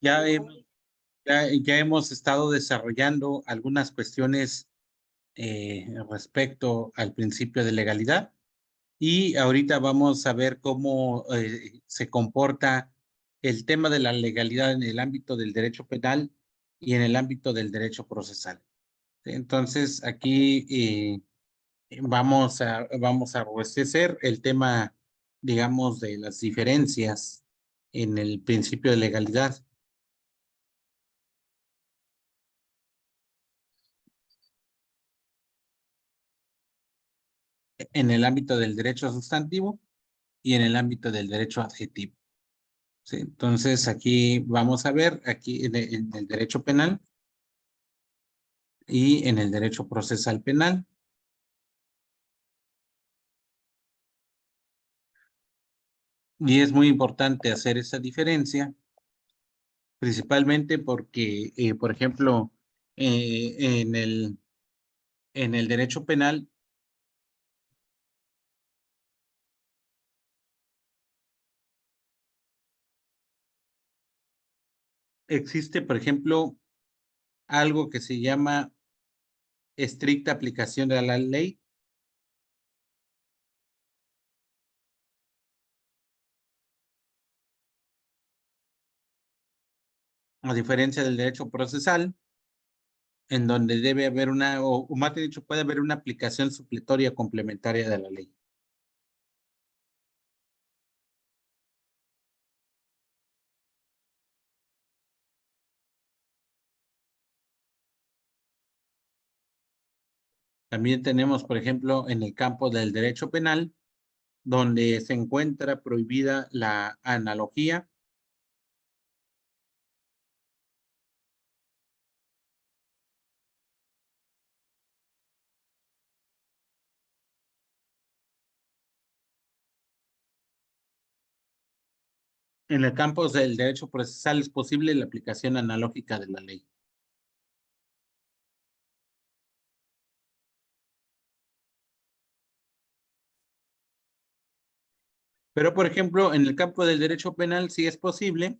Ya, ya hemos estado desarrollando algunas cuestiones respecto al principio de legalidad y ahorita vamos a ver cómo se comporta el tema de la legalidad en el ámbito del derecho penal y en el ámbito del derecho procesal. Entonces, aquí vamos a robustecer el tema, digamos, de las diferencias en el principio de legalidad. En el ámbito del derecho sustantivo y en el ámbito del derecho adjetivo. ¿Sí? Entonces, aquí vamos a ver, aquí en el derecho penal y en el derecho procesal penal. Y es muy importante hacer esa diferencia, principalmente porque, por ejemplo, en el derecho penal existe, por ejemplo, algo que se llama estricta aplicación de la ley. A diferencia del derecho procesal, en donde debe haber o más bien dicho, puede haber una aplicación supletoria complementaria de la ley. También tenemos, por ejemplo, en el campo del derecho penal, donde se encuentra prohibida la analogía. En el campo del derecho procesal es posible la aplicación analógica de la ley. Pero, por ejemplo, en el campo del derecho penal sí es posible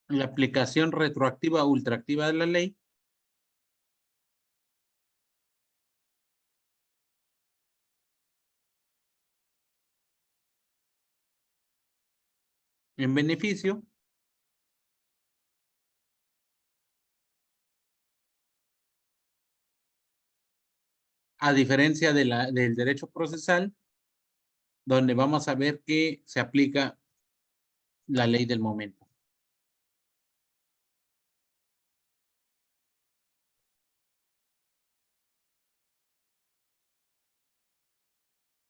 la aplicación retroactiva o ultraactiva de la ley en beneficio a diferencia del derecho procesal, donde vamos a ver que se aplica la ley del momento.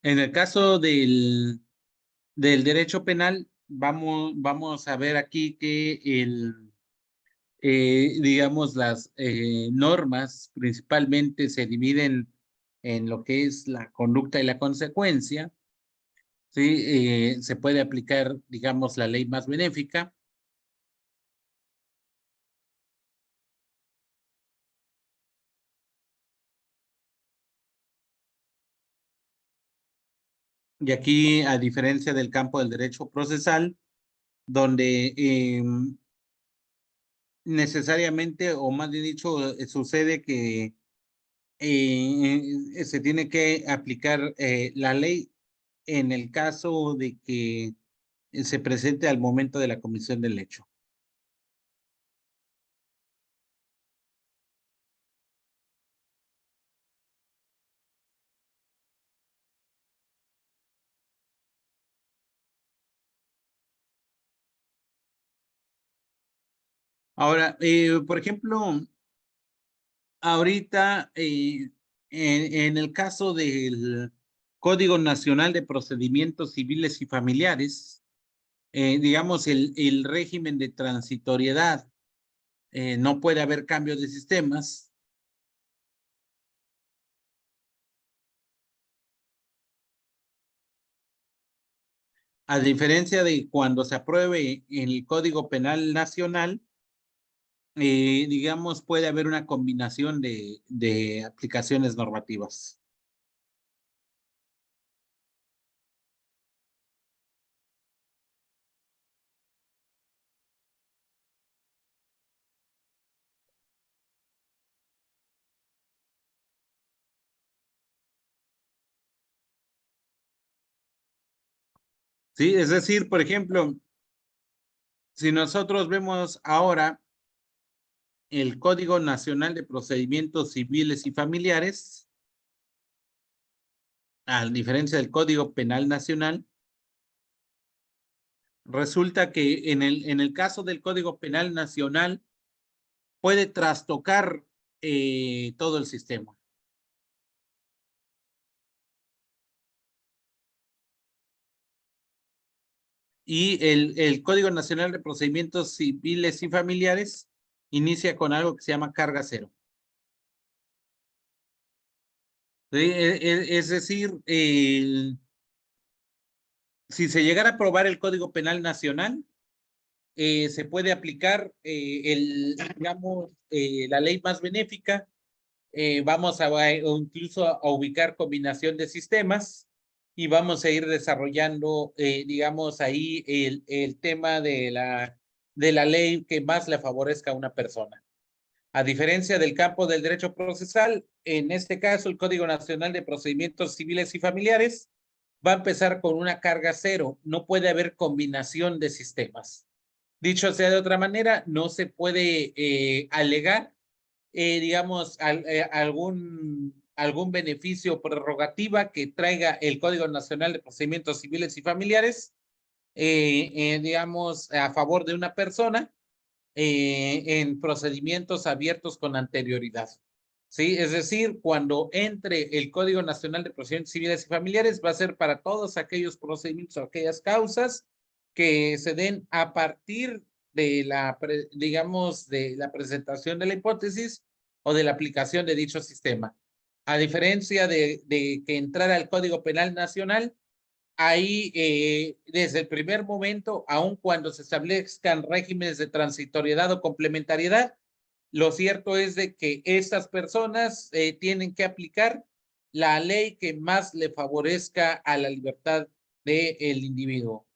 En el caso del derecho penal, vamos a ver aquí que digamos, las normas principalmente se dividen en lo que es la conducta y la consecuencia. ¿Sí? Se puede aplicar, digamos, la ley más benéfica. Y aquí, a diferencia del campo del derecho procesal, donde necesariamente, o más bien dicho, sucede que se tiene que aplicar la ley en el caso de que se presente al momento de la comisión del hecho. Ahora, por ejemplo, ahorita en el caso del Código Nacional de Procedimientos Civiles y Familiares, digamos, el régimen de transitoriedad, no puede haber cambios de sistemas. A diferencia de cuando se apruebe el Código Penal Nacional, digamos, puede haber una combinación de aplicaciones normativas. Sí, es decir, por ejemplo, si nosotros vemos ahora el Código Nacional de Procedimientos Civiles y Familiares, a diferencia del Código Penal Nacional, resulta que en el caso del Código Penal Nacional puede trastocar todo el sistema. Y el Código Nacional de Procedimientos Civiles y Familiares inicia con algo que se llama carga cero. ¿Sí? Es decir, si se llegara a aprobar el Código Penal Nacional, se puede aplicar digamos, la ley más benéfica. Vamos a incluso a ubicar combinación de sistemas y vamos a ir desarrollando, digamos, ahí el tema de la ley que más le favorezca a una persona. A diferencia del campo del derecho procesal, en este caso el Código Nacional de Procedimientos Civiles y Familiares va a empezar con una carga cero. No puede haber combinación de sistemas. Dicho sea de otra manera, no se puede alegar, digamos, algún beneficio o prerrogativa que traiga el Código Nacional de Procedimientos Civiles y Familiares, digamos, a favor de una persona en procedimientos abiertos con anterioridad. ¿Sí? Es decir, cuando entre el Código Nacional de Procedimientos Civiles y Familiares, va a ser para todos aquellos procedimientos o aquellas causas que se den a partir de digamos, de la presentación de la hipótesis o de la aplicación de dicho sistema. A diferencia de que entrara el Código Penal Nacional, ahí desde el primer momento, aun cuando se establezcan regímenes de transitoriedad o complementariedad, lo cierto es de que estas personas tienen que aplicar la ley que más le favorezca a la libertad del individuo.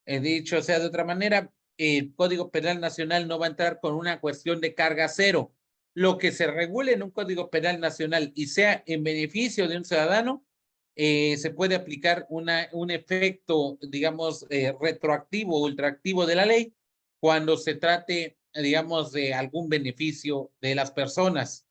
Dicho sea de otra manera, el Código Penal Nacional no va a entrar con una cuestión de carga cero. Lo que se regule en un Código Penal Nacional y sea en beneficio de un ciudadano, se puede aplicar un efecto, digamos, retroactivo o ultraactivo de la ley cuando se trate, digamos, de algún beneficio de las personas.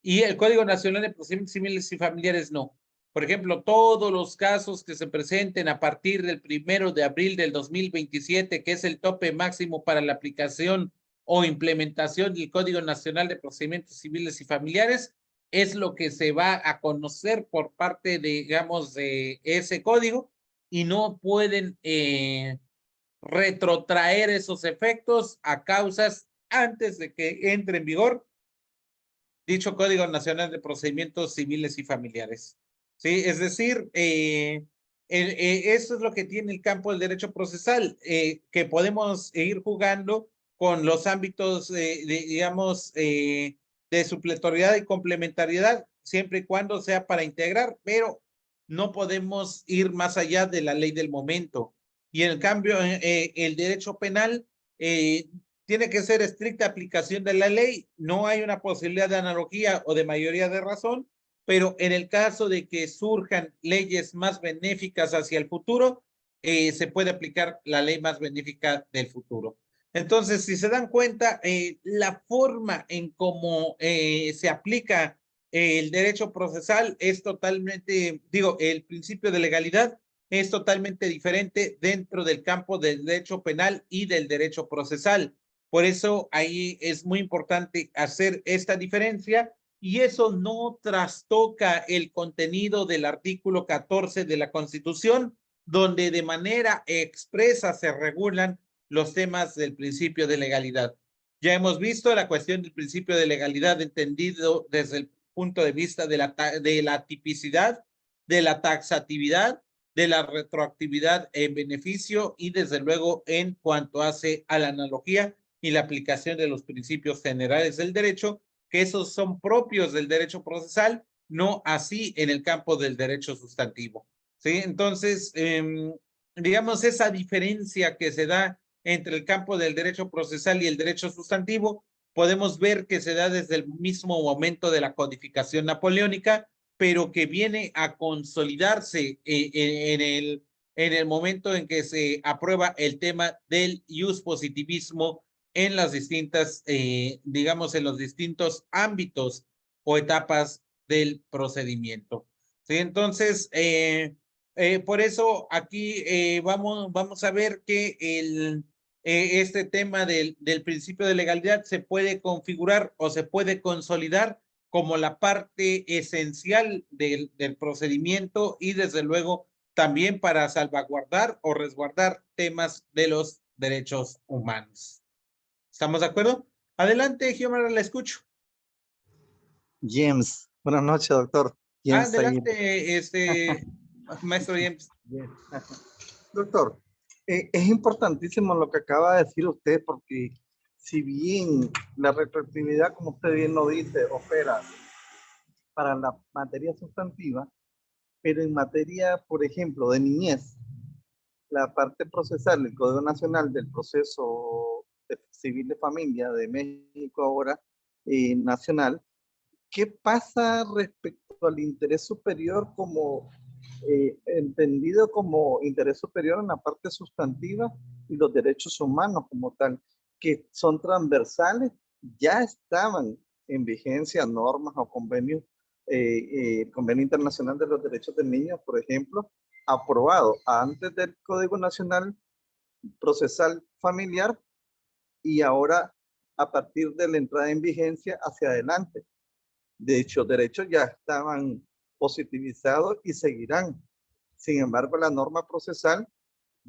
Y el Código Nacional de Procedimientos Civiles y Familiares no. Por ejemplo, todos los casos que se presenten a partir del 1 de abril del 2027, que es el tope máximo para la aplicación o implementación del Código Nacional de Procedimientos Civiles y Familiares, es lo que se va a conocer por parte de, digamos, de ese código y no pueden retrotraer esos efectos a causas antes de que entre en vigor dicho Código Nacional de Procedimientos Civiles y Familiares. ¿Sí? Es decir, eso es lo que tiene el campo del derecho procesal, que podemos ir jugando con los ámbitos, digamos, de supletoriedad y complementariedad, siempre y cuando sea para integrar, pero no podemos ir más allá de la ley del momento. Y en cambio, el derecho penal tiene que ser estricta aplicación de la ley, no hay una posibilidad de analogía o de mayoría de razón, pero en el caso de que surjan leyes más benéficas hacia el futuro, se puede aplicar la ley más benéfica del futuro. Entonces, si se dan cuenta, la forma en cómo se aplica el derecho procesal es totalmente, digo, el principio de legalidad es totalmente diferente dentro del campo del derecho penal y del derecho procesal. Por eso ahí es muy importante hacer esta diferencia y eso no trastoca el contenido del artículo 14 de la Constitución, donde de manera expresa se regulan los temas del principio de legalidad. Ya hemos visto la cuestión del principio de legalidad entendido desde el punto de vista de la tipicidad, de la taxatividad, de la retroactividad en beneficio y desde luego en cuanto hace a la analogía y la aplicación de los principios generales del derecho, que esos son propios del derecho procesal, no así en el campo del derecho sustantivo. ¿Sí? Entonces, digamos, esa diferencia que se da entre el campo del derecho procesal y el derecho sustantivo, podemos ver que se da desde el mismo momento de la codificación napoleónica, pero que viene a consolidarse en el momento en que se aprueba el tema del positivismo en las distintas, digamos, en los distintos ámbitos o etapas del procedimiento. ¿Sí? Entonces, por eso aquí vamos a ver que este tema del principio de legalidad se puede configurar o se puede consolidar como la parte esencial del procedimiento y desde luego también para salvaguardar o resguardar temas de los derechos humanos. ¿Estamos de acuerdo? Adelante, Xiomara, la escucho. James, buenas noches, doctor. James Adelante, maestro James. Doctor, es importantísimo lo que acaba de decir usted, porque si bien la retroactividad, como usted bien lo dice, opera para la materia sustantiva, pero en materia, por ejemplo, de niñez, la parte procesal del Código Nacional del Proceso Civil de Familia de México ahora nacional, ¿qué pasa respecto al interés superior como entendido como interés superior en la parte sustantiva y los derechos humanos como tal, que son transversales? Ya estaban en vigencia normas o convenios, el Convenio Internacional de los Derechos del Niño, por ejemplo, aprobado antes del Código Nacional Procesal Familiar y ahora a partir de la entrada en vigencia hacia adelante. De hecho, derechos ya estaban positivizados y seguirán. Sin embargo, la norma procesal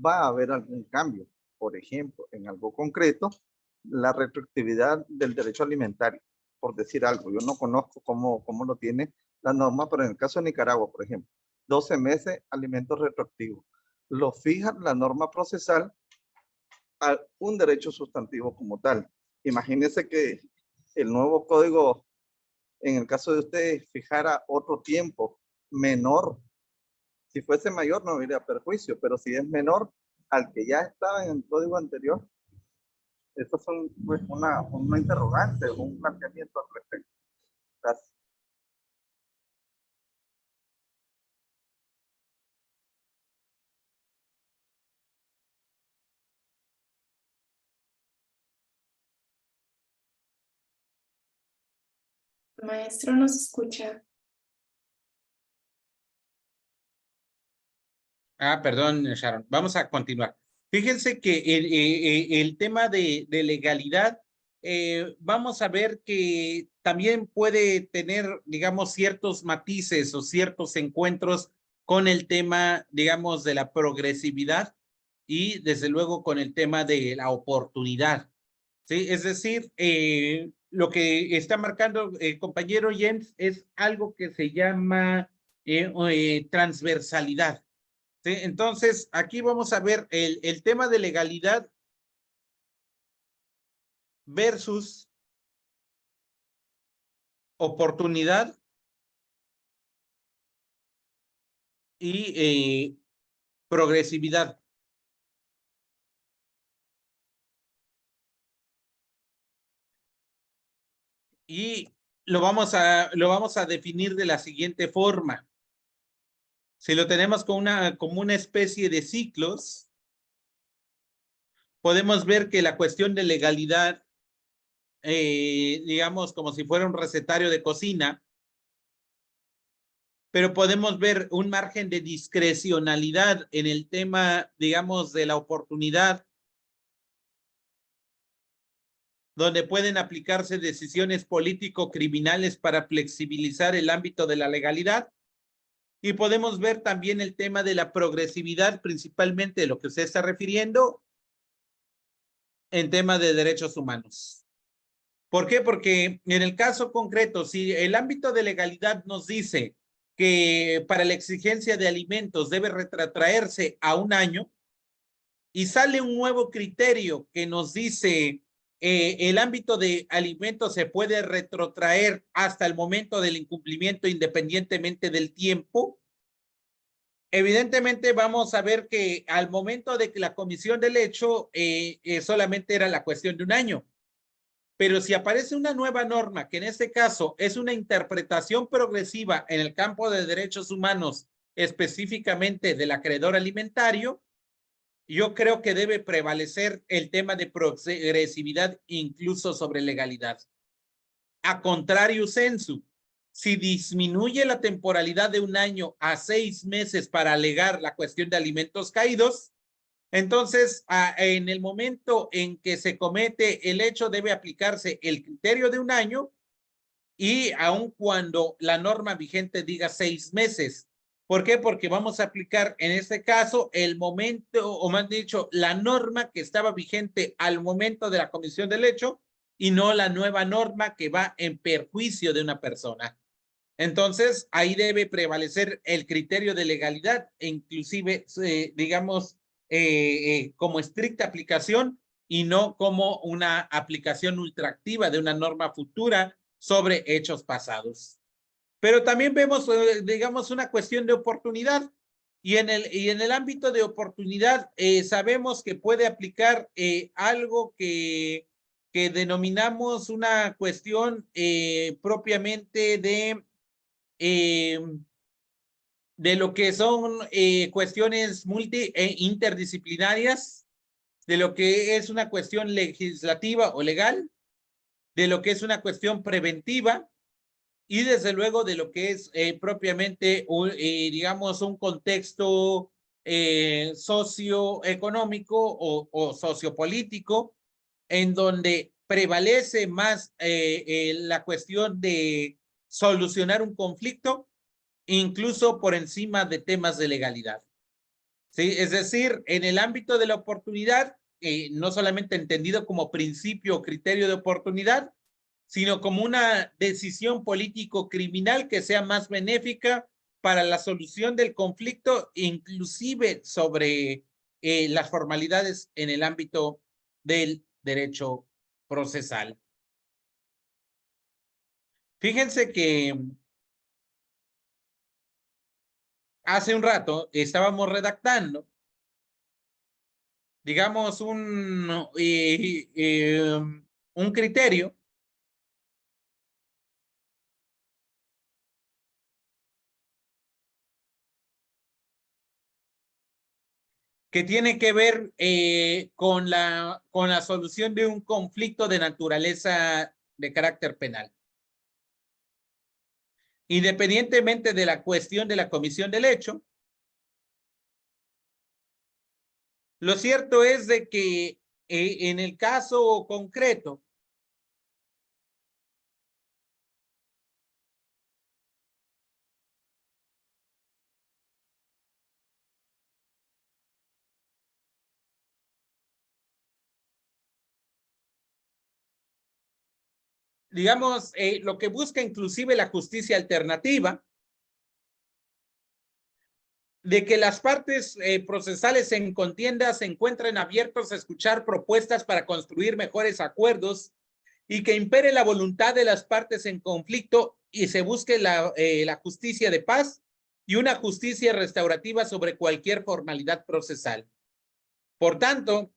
va a haber algún cambio. Por ejemplo, en algo concreto, la retroactividad del derecho alimentario, por decir algo. Yo no conozco cómo lo tiene la norma, pero en el caso de Nicaragua, por ejemplo, 12 meses alimentos retroactivos. Lo fija la norma procesal a un derecho sustantivo como tal. Imagínense que el nuevo código, en el caso de usted, fijara otro tiempo menor. Si fuese mayor no habría perjuicio, pero si es menor al que ya estaba en el código anterior, estos son pues, una interrogante, un planteamiento al respecto. Gracias. Maestro, ¿nos escucha? Perdón, Sharon. Vamos a continuar. Fíjense que el tema de legalidad, vamos a ver que también puede tener, digamos, ciertos matices o ciertos encuentros con el tema, digamos, de la progresividad y desde luego con el tema de la oportunidad. ¿Sí? Es decir, lo que está marcando el compañero Jens es algo que se llama transversalidad. ¿Sí? Entonces, aquí vamos a ver el tema de legalidad versus oportunidad y progresividad. Y lo vamos a definir de la siguiente forma. Si lo tenemos como una especie de ciclos, podemos ver que la cuestión de legalidad, digamos, como si fuera un recetario de cocina, pero podemos ver un margen de discrecionalidad en el tema, digamos, de la oportunidad, donde pueden aplicarse decisiones político-criminales para flexibilizar el ámbito de la legalidad. Y podemos ver también el tema de la progresividad, principalmente de lo que usted está refiriendo en tema de derechos humanos. ¿Por qué? Porque en el caso concreto, si el ámbito de legalidad nos dice que para la exigencia de alimentos debe retrotraerse a 1 año y sale un nuevo criterio que nos dice el ámbito de alimentos se puede retrotraer hasta el momento del incumplimiento independientemente del tiempo, evidentemente vamos a ver que al momento de que la comisión del hecho solamente era la cuestión de 1 año. Pero si aparece una nueva norma, que en este caso es una interpretación progresiva en el campo de derechos humanos específicamente del acreedor alimentario, yo creo que debe prevalecer el tema de progresividad incluso sobre legalidad. A contrario sensu, si disminuye la temporalidad de un año a 6 meses para alegar la cuestión de alimentos caídos, entonces en el momento en que se comete el hecho debe aplicarse el criterio de un año y aun cuando la norma vigente diga 6 meses. ¿Por qué? Porque vamos a aplicar en este caso el momento, o más dicho, la norma que estaba vigente al momento de la comisión del hecho y no la nueva norma que va en perjuicio de una persona. Entonces, ahí debe prevalecer el criterio de legalidad e inclusive, digamos, como estricta aplicación y no como una aplicación ultraactiva de una norma futura sobre hechos pasados. Pero también vemos, digamos, una cuestión de oportunidad. Y en el ámbito de oportunidad, sabemos que puede aplicar algo que denominamos una cuestión propiamente de lo que son cuestiones interdisciplinarias, de lo que es una cuestión legislativa o legal, de lo que es una cuestión preventiva y desde luego de lo que es propiamente, digamos, un contexto socioeconómico o sociopolítico en donde prevalece más la cuestión de solucionar un conflicto, incluso por encima de temas de legalidad. ¿Sí? Es decir, en el ámbito de la oportunidad, no solamente entendido como principio o criterio de oportunidad, sino como una decisión político-criminal que sea más benéfica para la solución del conflicto, inclusive sobre las formalidades en el ámbito del derecho procesal. Fíjense que hace un rato estábamos redactando, digamos, un criterio que tiene que ver con la solución de un conflicto de naturaleza de carácter penal. Independientemente de la cuestión de la comisión del hecho, lo cierto es de que en el caso concreto, digamos, lo que busca inclusive la justicia alternativa, de que las partes procesales en contienda se encuentren abiertos a escuchar propuestas para construir mejores acuerdos y que impere la voluntad de las partes en conflicto y se busque la justicia de paz y una justicia restaurativa sobre cualquier formalidad procesal. Por tanto,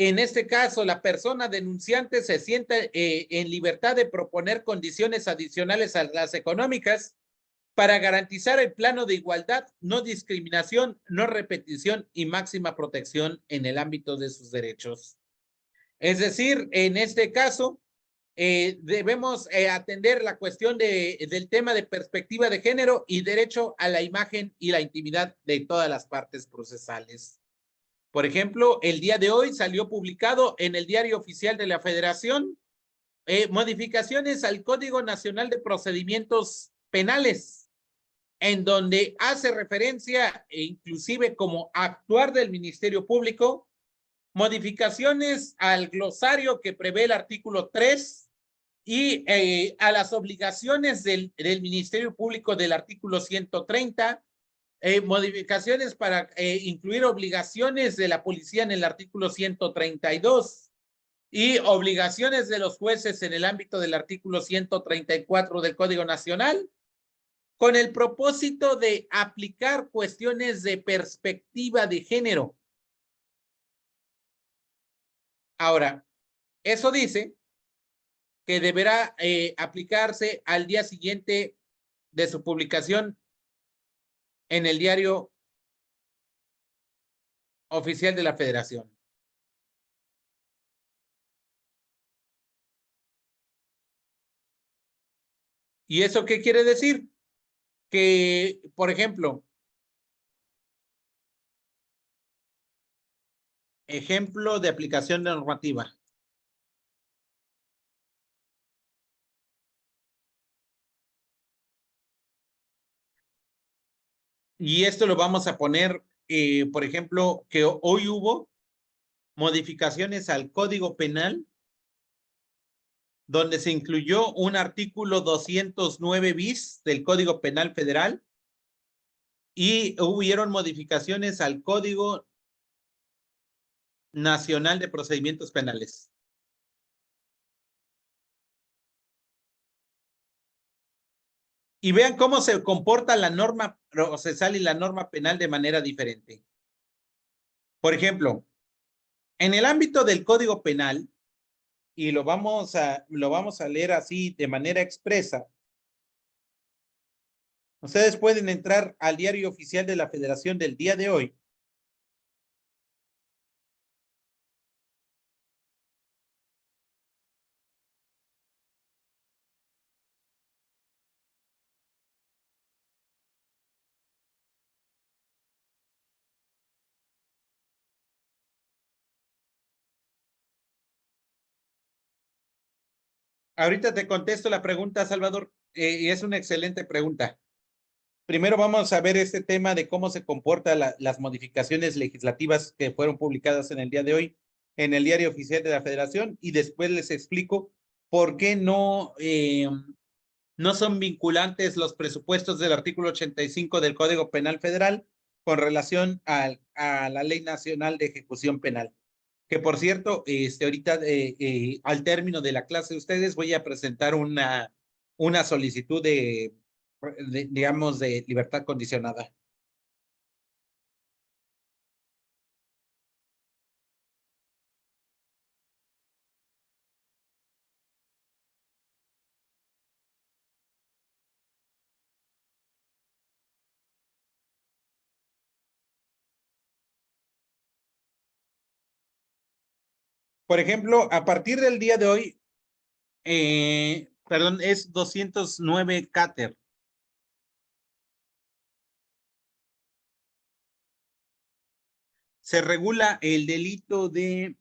en este caso, la persona denunciante se siente en libertad de proponer condiciones adicionales a las económicas para garantizar el plano de igualdad, no discriminación, no repetición y máxima protección en el ámbito de sus derechos. Es decir, en este caso, debemos atender la cuestión del tema de perspectiva de género y derecho a la imagen y la intimidad de todas las partes procesales. Por ejemplo, el día de hoy salió publicado en el Diario Oficial de la Federación modificaciones al Código Nacional de Procedimientos Penales, en donde hace referencia, inclusive como actuar del Ministerio Público, modificaciones al glosario que prevé el artículo 3 y a las obligaciones del Ministerio Público del artículo 130, modificaciones para incluir obligaciones de la policía en el artículo 132 y obligaciones de los jueces en el ámbito del artículo 134 del Código Nacional, con el propósito de aplicar cuestiones de perspectiva de género. Ahora, eso dice que deberá aplicarse al día siguiente de su publicación en el diario oficial de la Federación. ¿Y eso qué quiere decir? Que, por ejemplo, ejemplo de aplicación normativa. Y esto lo vamos a poner, por ejemplo, que hoy hubo modificaciones al Código Penal, donde se incluyó un artículo 209 bis del Código Penal Federal y hubieron modificaciones al Código Nacional de Procedimientos Penales. Y vean cómo se comporta la norma procesal y la norma penal de manera diferente. Por ejemplo, en el ámbito del Código Penal, y lo vamos a leer así de manera expresa, ustedes pueden entrar al diario oficial de la Federación del día de hoy. Ahorita te contesto la pregunta, Salvador, y es una excelente pregunta. Primero vamos a ver este tema de cómo se comportan las modificaciones legislativas que fueron publicadas en el día de hoy en el diario oficial de la Federación y después les explico por qué no son vinculantes los presupuestos del artículo 85 del Código Penal Federal con relación a la Ley Nacional de Ejecución Penal. Que por cierto, ahorita al término de la clase de ustedes voy a presentar una solicitud digamos, de libertad condicionada. Por ejemplo, a partir del día de hoy, perdón, es 209 Cáter. Se regula el delito de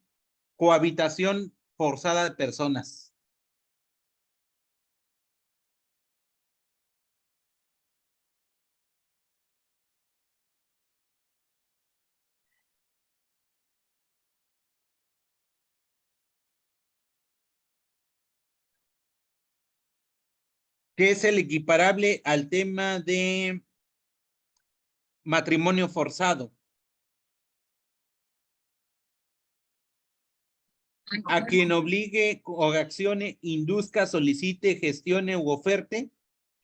cohabitación forzada de personas. Que es el equiparable al tema de matrimonio forzado. A quien obligue o accione, induzca, solicite, gestione u oferte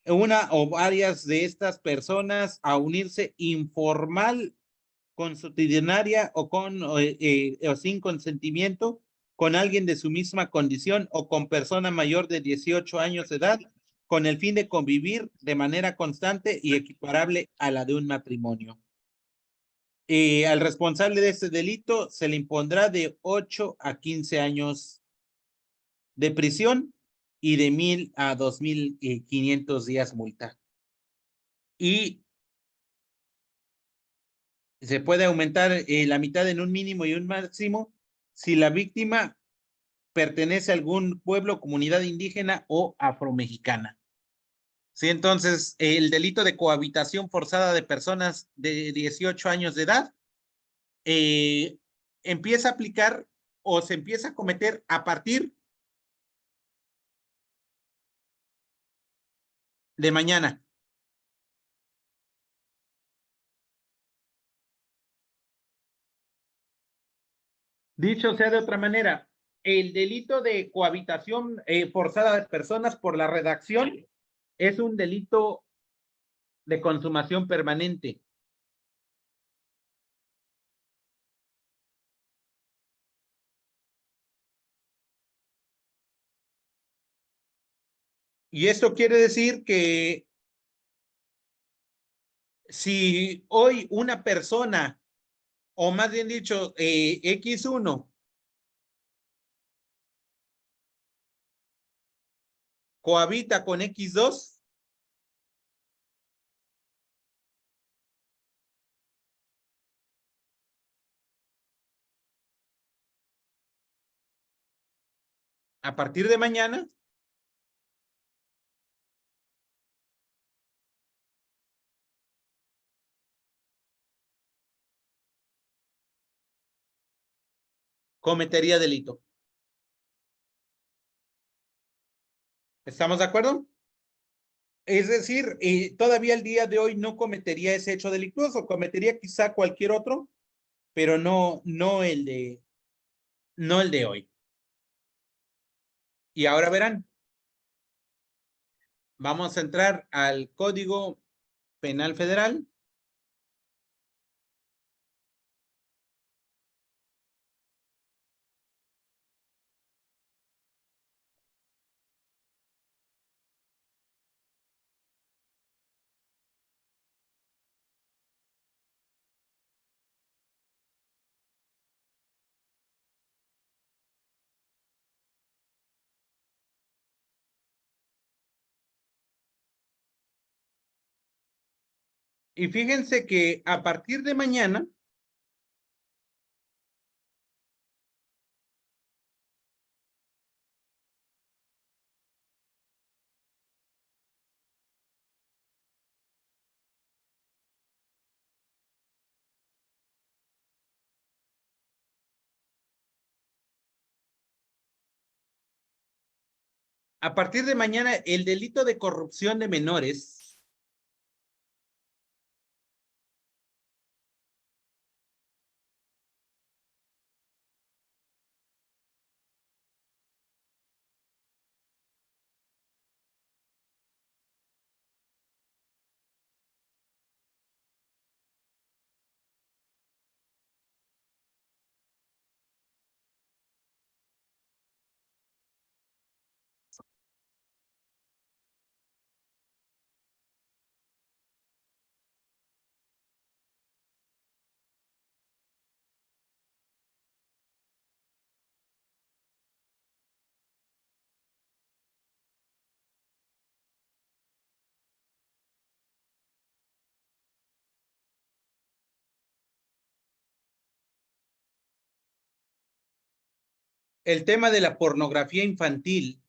una o varias de estas personas a unirse informal, consuetudinaria o sin consentimiento con alguien de su misma condición o con persona mayor de 18 años de edad con el fin de convivir de manera constante y equiparable a la de un matrimonio. Al responsable de este delito se le impondrá de 8 a 15 años de prisión y de 1,000 a 2,500 días multa. Y se puede aumentar la mitad en un mínimo y un máximo si la víctima pertenece a algún pueblo, comunidad indígena o afromexicana. Sí, entonces el delito de cohabitación forzada de personas de 18 años de edad empieza a aplicar o se empieza a cometer a partir de mañana. Dicho sea de otra manera, el delito de cohabitación forzada de personas por la redacción es un delito de consumación permanente. Y esto quiere decir que si hoy una persona, o más bien dicho, X1, cohabita con X2, a partir de mañana, cometería delito. ¿Estamos de acuerdo? Es decir, todavía el día de hoy no cometería ese hecho delictuoso, cometería quizá cualquier otro, pero no el de hoy. Y ahora verán, vamos a entrar al Código Penal Federal. Y fíjense que a partir de mañana, el delito de corrupción de menores el tema de la pornografía infantil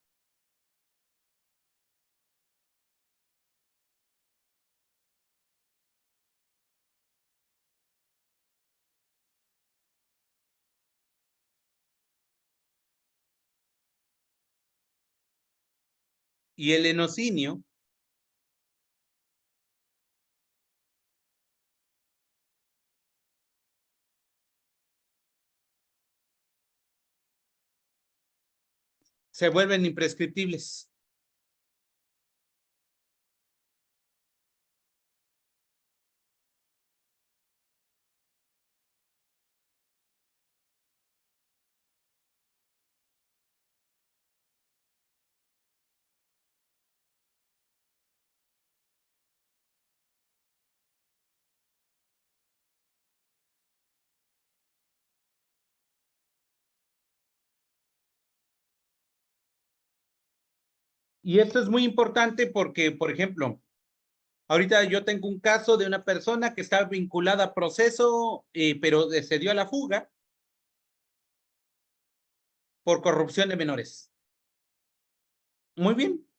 y el lenocinio se vuelven imprescriptibles. Y esto es muy importante porque, por ejemplo, ahorita yo tengo un caso de una persona que está vinculada a proceso, pero se dio a la fuga por corrupción de menores. Muy bien.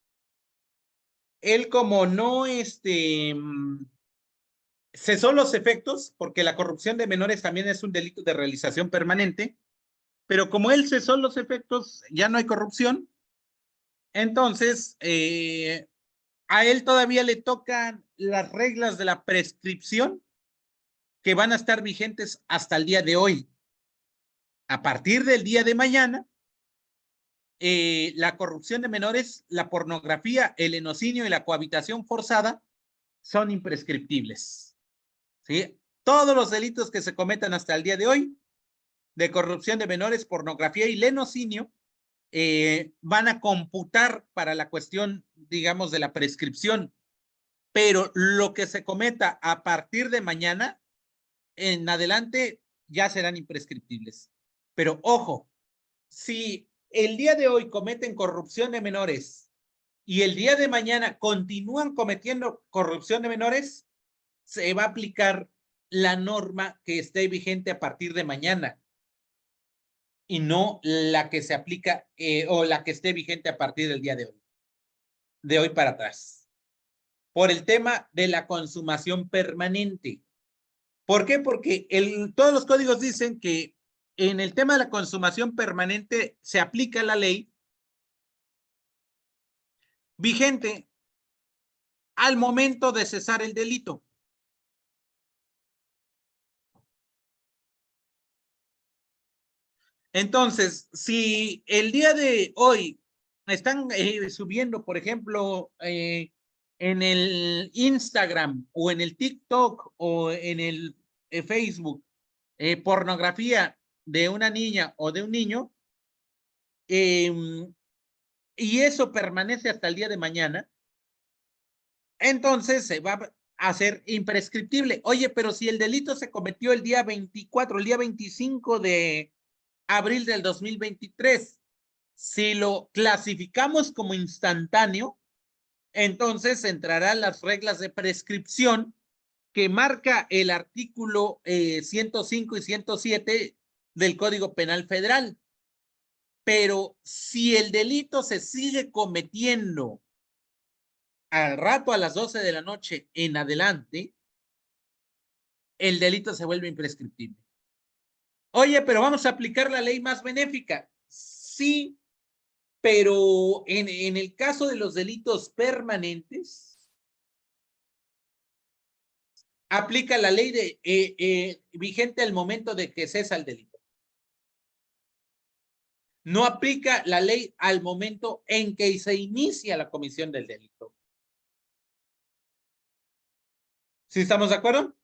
Él como no cesó los efectos, porque la corrupción de menores también es un delito de realización permanente, pero como él cesó los efectos, ya no hay corrupción. Entonces, a él todavía le tocan las reglas de la prescripción que van a estar vigentes hasta el día de hoy. A partir del día de mañana, la corrupción de menores, la pornografía, el lenocinio y la cohabitación forzada son imprescriptibles. ¿Sí? Todos los delitos que se cometan hasta el día de hoy, de corrupción de menores, pornografía y lenocinio, van a computar para la cuestión, digamos, de la prescripción. pero lo que se cometa a partir de mañana en adelante ya serán imprescriptibles. Pero ojo, si el día de hoy cometen corrupción de menores y el día de mañana continúan cometiendo corrupción de menores, se va a aplicar la norma que esté vigente a partir de mañana y no la que se aplica o la que esté vigente a partir del día de hoy para atrás, por el tema de la consumación permanente. ¿Por qué? Porque todos los códigos dicen que en el tema de la consumación permanente se aplica la ley vigente al momento de cesar el delito. Entonces, si el día de hoy están subiendo, por ejemplo, en el Instagram o en el TikTok o en el Facebook, pornografía de una niña o de un niño, y eso permanece hasta el día de mañana, entonces se va a hacer imprescriptible. Oye, pero si el delito se cometió el día 24, el día 25 de abril del 2023, si lo clasificamos como instantáneo, entonces entrarán las reglas de prescripción que marca el artículo 105 y 107 del Código Penal Federal. Pero si el delito se sigue cometiendo al rato a las 12 de la noche en adelante, el delito se vuelve imprescriptible. Oye, pero vamos a aplicar la ley más benéfica. Sí, pero en el caso de los delitos permanentes, aplica la ley vigente al momento de que cesa el delito. No aplica la ley al momento en que se inicia la comisión del delito. ¿Sí estamos de acuerdo?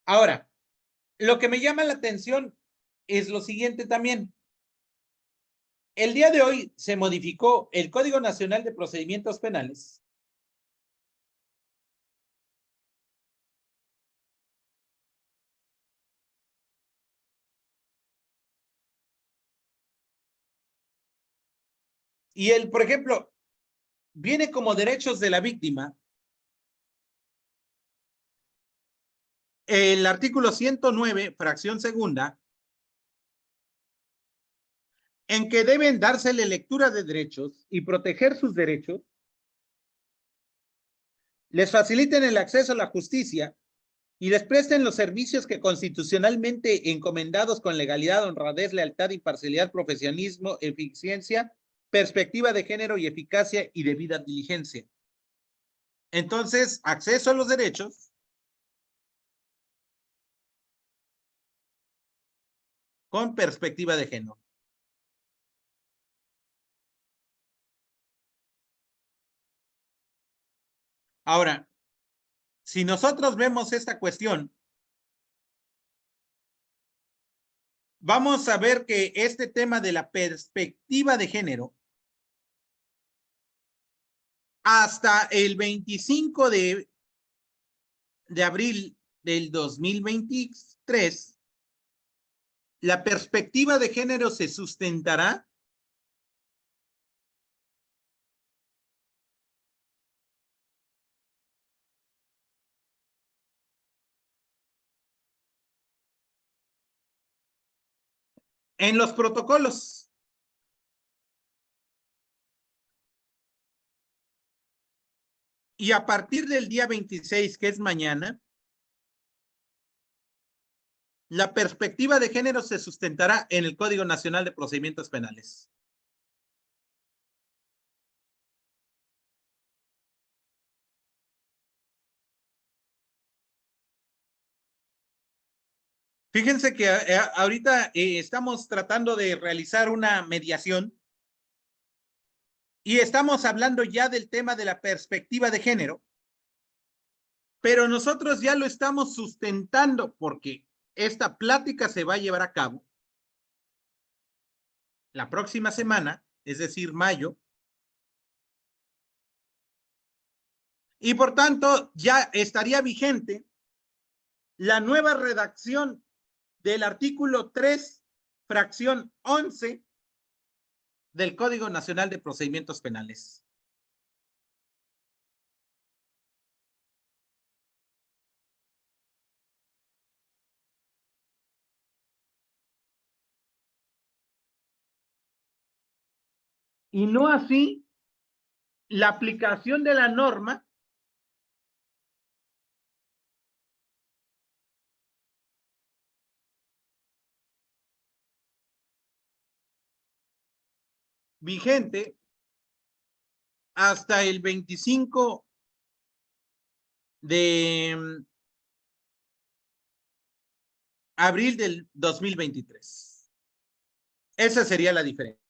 Ahora, lo que me llama la atención es lo siguiente también. El día de hoy se modificó el Código Nacional de Procedimientos Penales. Y por ejemplo, viene como derechos de la víctima el artículo 109, fracción segunda, en que deben dársele lectura de derechos y proteger sus derechos, les faciliten el acceso a la justicia y les presten los servicios que constitucionalmente encomendados con legalidad, honradez, lealtad, imparcialidad, profesionalismo, eficiencia, perspectiva de género y eficacia y debida diligencia. Entonces, acceso a los derechos con perspectiva de género. Ahora, si nosotros vemos esta cuestión, vamos a ver que este tema de la perspectiva de género, hasta el 25 de abril del 2023, la perspectiva de género se sustentará en los protocolos. Y a partir del día 26, que es mañana, la perspectiva de género se sustentará en el Código Nacional de Procedimientos Penales. Fíjense que ahorita estamos tratando de realizar una mediación y estamos hablando ya del tema de la perspectiva de género, pero nosotros ya lo estamos sustentando porque esta plática se va a llevar a cabo la próxima semana, es decir, mayo, Y por tanto, ya estaría vigente la nueva redacción del artículo 3, fracción 11 del Código Nacional de Procedimientos Penales. Y no así la aplicación de la norma vigente hasta el 25 de abril del 2023. Esa sería la diferencia.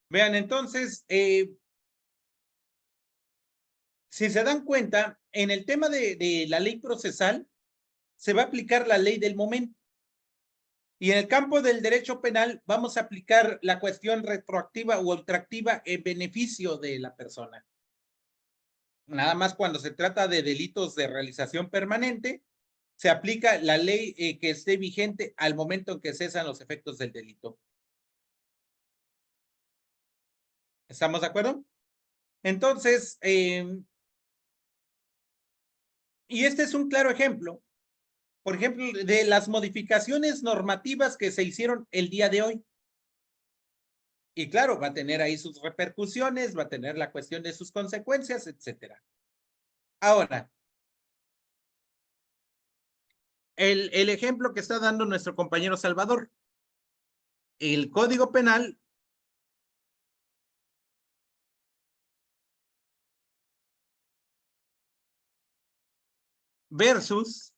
Vean, entonces, si se dan cuenta, en el tema de la ley procesal, se va a aplicar la ley del momento. Y en el campo del derecho penal, vamos a aplicar la cuestión retroactiva o ultraactiva en beneficio de la persona. Nada más cuando se trata de delitos de realización permanente, se aplica la ley que esté vigente al momento en que cesan los efectos del delito. ¿Estamos de acuerdo? Entonces, y este es un claro ejemplo, por ejemplo, de las modificaciones normativas que se hicieron el día de hoy. Y claro, va a tener ahí sus repercusiones, va a tener la cuestión de sus consecuencias, etcétera. Ahora, el ejemplo que está dando nuestro compañero Salvador, el Código Penal versus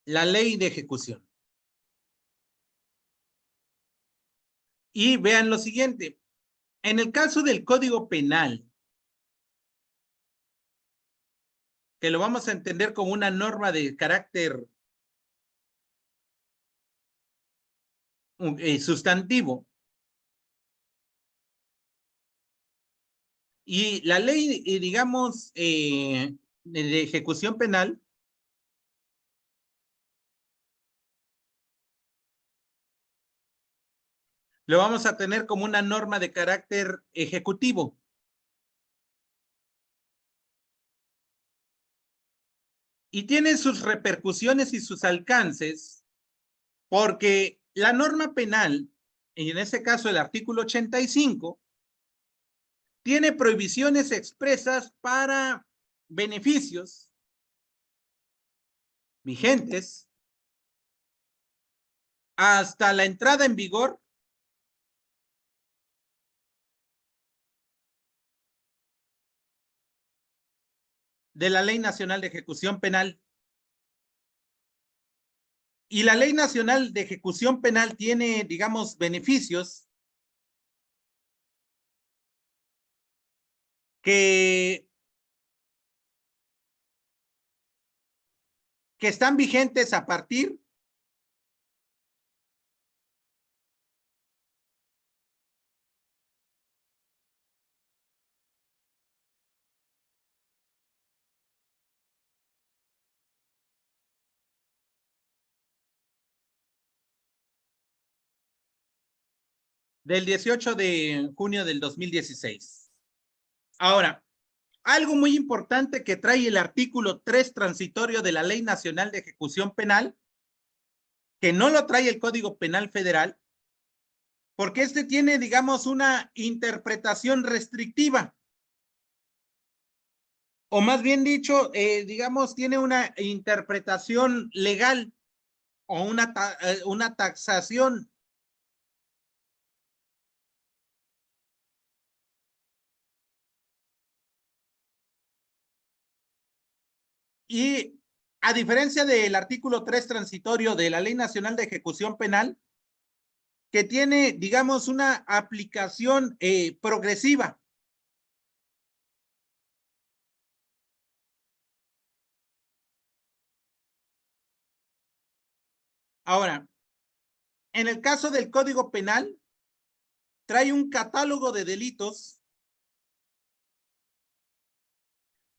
la ley de ejecución. Y vean lo siguiente, en el caso del Código Penal, que lo vamos a entender como una norma de carácter sustantivo, y la ley, digamos, de ejecución penal, lo vamos a tener como una norma de carácter ejecutivo. Y tiene sus repercusiones y sus alcances, porque la norma penal, y en este caso el artículo 85, tiene prohibiciones expresas para beneficios vigentes hasta la entrada en vigor de la Ley Nacional de Ejecución Penal. Y la Ley Nacional de Ejecución Penal tiene, digamos, beneficios que que están vigentes a partir del 18 de junio del 2016. Ahora, algo muy importante que trae el artículo 3 transitorio de la Ley Nacional de Ejecución Penal, que no lo trae el Código Penal Federal, porque este tiene, digamos, una interpretación restrictiva. O más bien dicho, digamos, tiene una interpretación legal o una taxación. Y a diferencia del artículo 3 transitorio de la Ley Nacional de Ejecución Penal, que tiene, digamos, una aplicación progresiva. Ahora, en el caso del Código Penal, trae un catálogo de delitos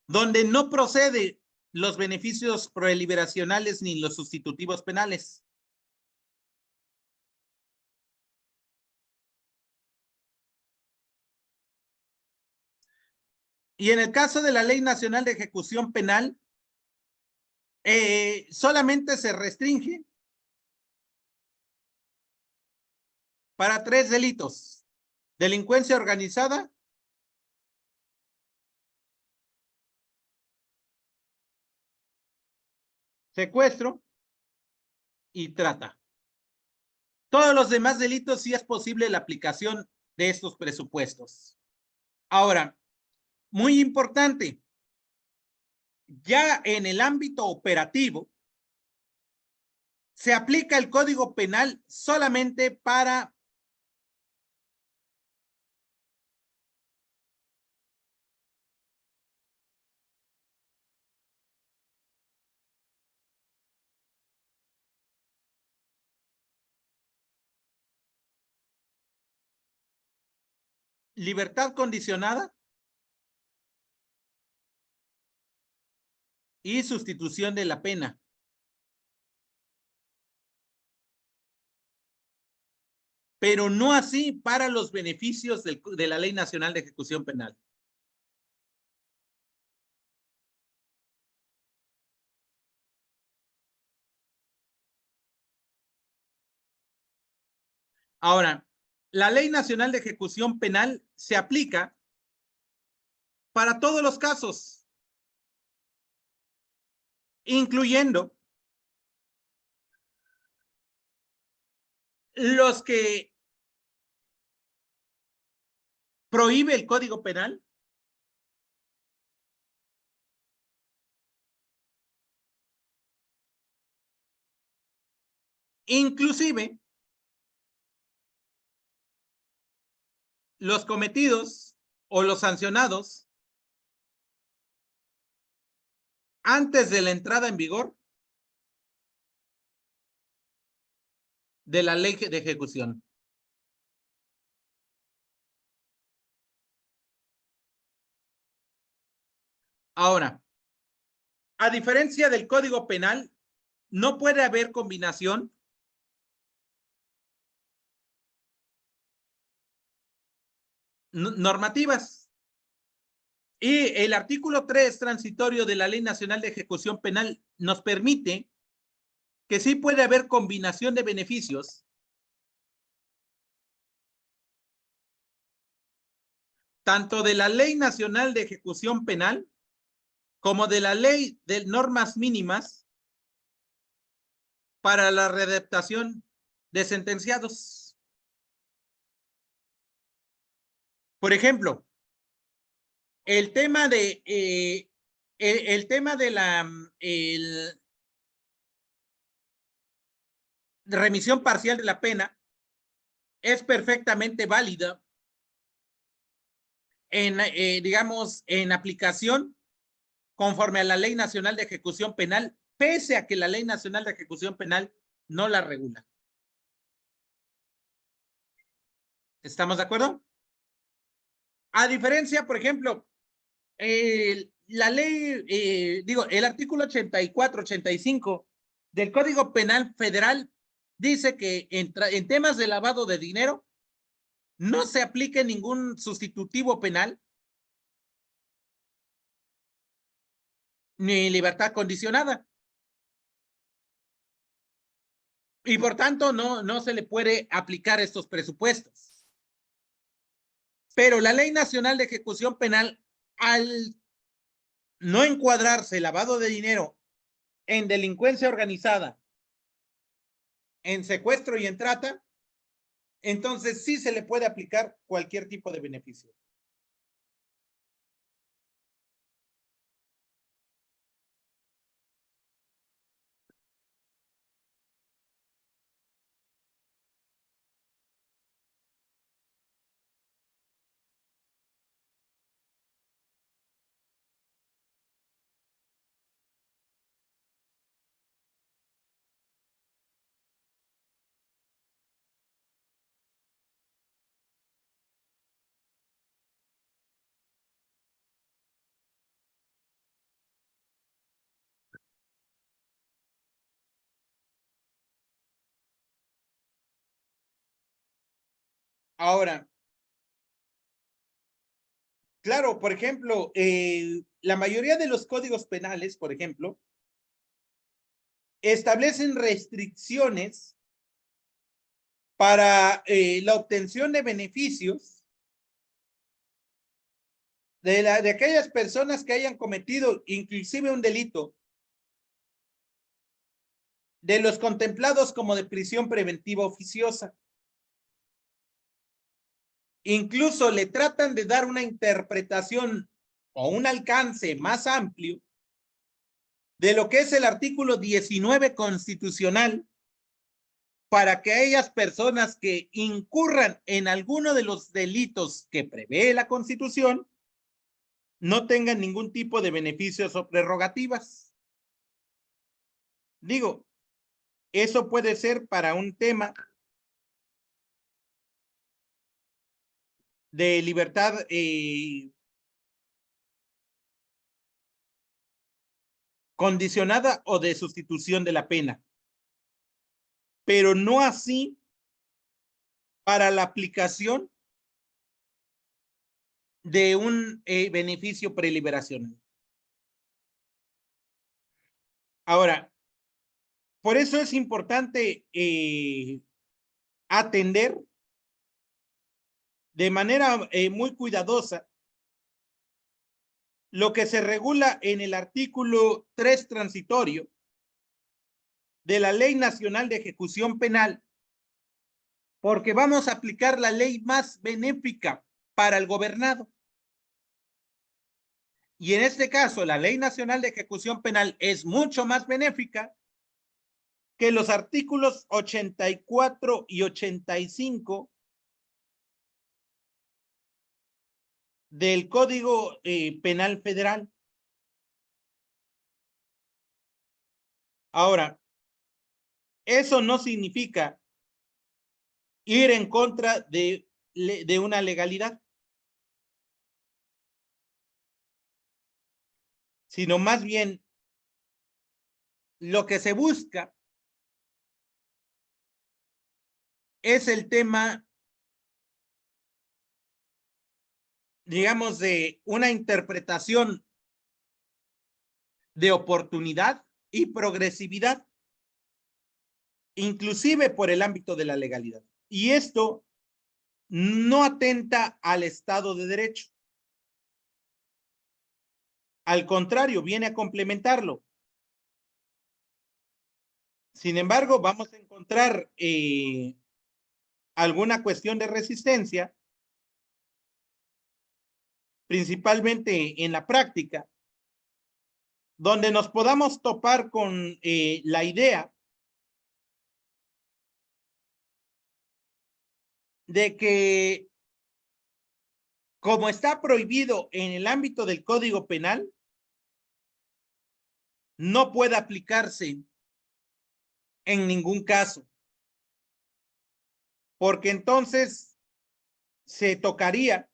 donde no procede los beneficios preliberacionales ni los sustitutivos penales. Y en el caso de la Ley Nacional de Ejecución Penal, solamente se restringe para 3 delitos: delincuencia organizada, secuestro y trata. Todos los demás delitos sí es posible la aplicación de estos presupuestos. Ahora, muy importante, ya en el ámbito operativo, se aplica el Código Penal solamente para libertad condicionada y sustitución de la pena. Pero no así para los beneficios de la Ley Nacional de Ejecución Penal. Ahora, la Ley Nacional de Ejecución Penal se aplica para todos los casos, incluyendo los que prohíbe el Código Penal, inclusive los cometidos o los sancionados antes de la entrada en vigor de la ley de ejecución. Ahora, a diferencia del Código Penal, no puede haber combinación normativas. Y el artículo 3 transitorio de la Ley Nacional de Ejecución Penal nos permite que sí puede haber combinación de beneficios tanto de la Ley Nacional de Ejecución Penal como de la Ley de Normas Mínimas para la readaptación de sentenciados. Por ejemplo, el tema de la remisión parcial de la pena es perfectamente válida en, digamos, en aplicación conforme a la Ley Nacional de Ejecución Penal pese a que la Ley Nacional de Ejecución Penal no la regula. ¿Estamos de acuerdo? A diferencia, por ejemplo, la ley, el artículo 84, 85 del Código Penal Federal dice que en temas de lavado de dinero no se aplique ningún sustitutivo penal ni libertad condicionada. Y por tanto no se le puede aplicar estos presupuestos. Pero la Ley Nacional de Ejecución Penal, al no encuadrarse lavado de dinero en delincuencia organizada, en secuestro y en trata, entonces sí se le puede aplicar cualquier tipo de beneficio. Ahora, claro, por ejemplo, la mayoría de los códigos penales, por ejemplo, establecen restricciones para la obtención de beneficios de aquellas personas que hayan cometido inclusive un delito, de los contemplados como de prisión preventiva oficiosa. Incluso le tratan de dar una interpretación o un alcance más amplio de lo que es el artículo 19 constitucional para que aquellas personas que incurran en alguno de los delitos que prevé la Constitución no tengan ningún tipo de beneficios o prerrogativas. Digo, eso puede ser para un tema de libertad condicionada o de sustitución de la pena, pero no así para la aplicación de un beneficio preliberacional. Ahora, por eso es importante atender de manera muy cuidadosa lo que se regula en el artículo 3 transitorio de la Ley Nacional de Ejecución Penal, porque vamos a aplicar la ley más benéfica para el gobernado. Y en este caso, la Ley Nacional de Ejecución Penal es mucho más benéfica que los artículos 84 y 85 del Código Penal Federal. Ahora, eso no significa ir en contra de una legalidad, sino más bien lo que se busca es el tema, digamos, de una interpretación de oportunidad y progresividad, inclusive por el ámbito de la legalidad. Y esto no atenta al Estado de Derecho. Al contrario, viene a complementarlo. Sin embargo, vamos a encontrar alguna cuestión de resistencia, principalmente en la práctica, donde nos podamos topar con la idea de que, como está prohibido en el ámbito del Código Penal, no puede aplicarse en ningún caso, porque entonces se tocaría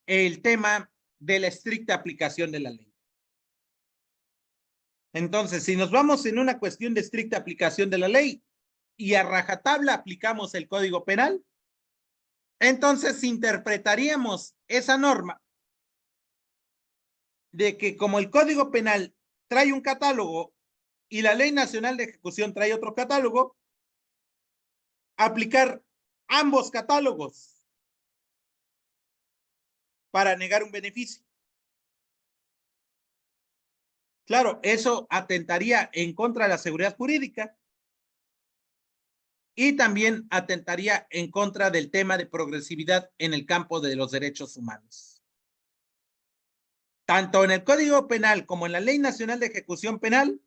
el tema de la estricta aplicación de la ley. Entonces, si nos vamos en una cuestión de estricta aplicación de la ley y a rajatabla aplicamos el Código Penal, entonces interpretaríamos esa norma de que como el Código Penal trae un catálogo y la Ley Nacional de Ejecución trae otro catálogo, aplicar ambos catálogos para negar un beneficio. Claro, eso atentaría en contra de la seguridad jurídica y también atentaría en contra del tema de progresividad en el campo de los derechos humanos. Tanto en el Código Penal como en la Ley Nacional de Ejecución Penal,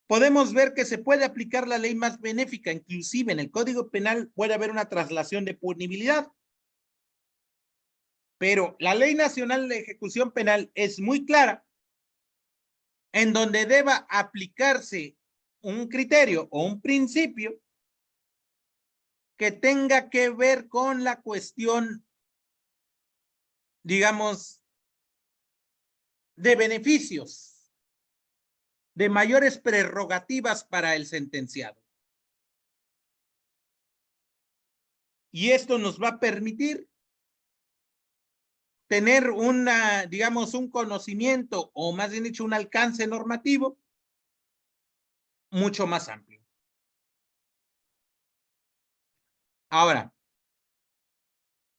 podemos ver que se puede aplicar la ley más benéfica. Inclusive en el Código Penal puede haber una traslación de punibilidad. Pero la Ley Nacional de Ejecución Penal es muy clara en donde deba aplicarse un criterio o un principio que tenga que ver con la cuestión, digamos, de beneficios, de mayores prerrogativas para el sentenciado. Y esto nos va a permitir tener una, digamos, un conocimiento o más bien dicho, un alcance normativo mucho más amplio. Ahora,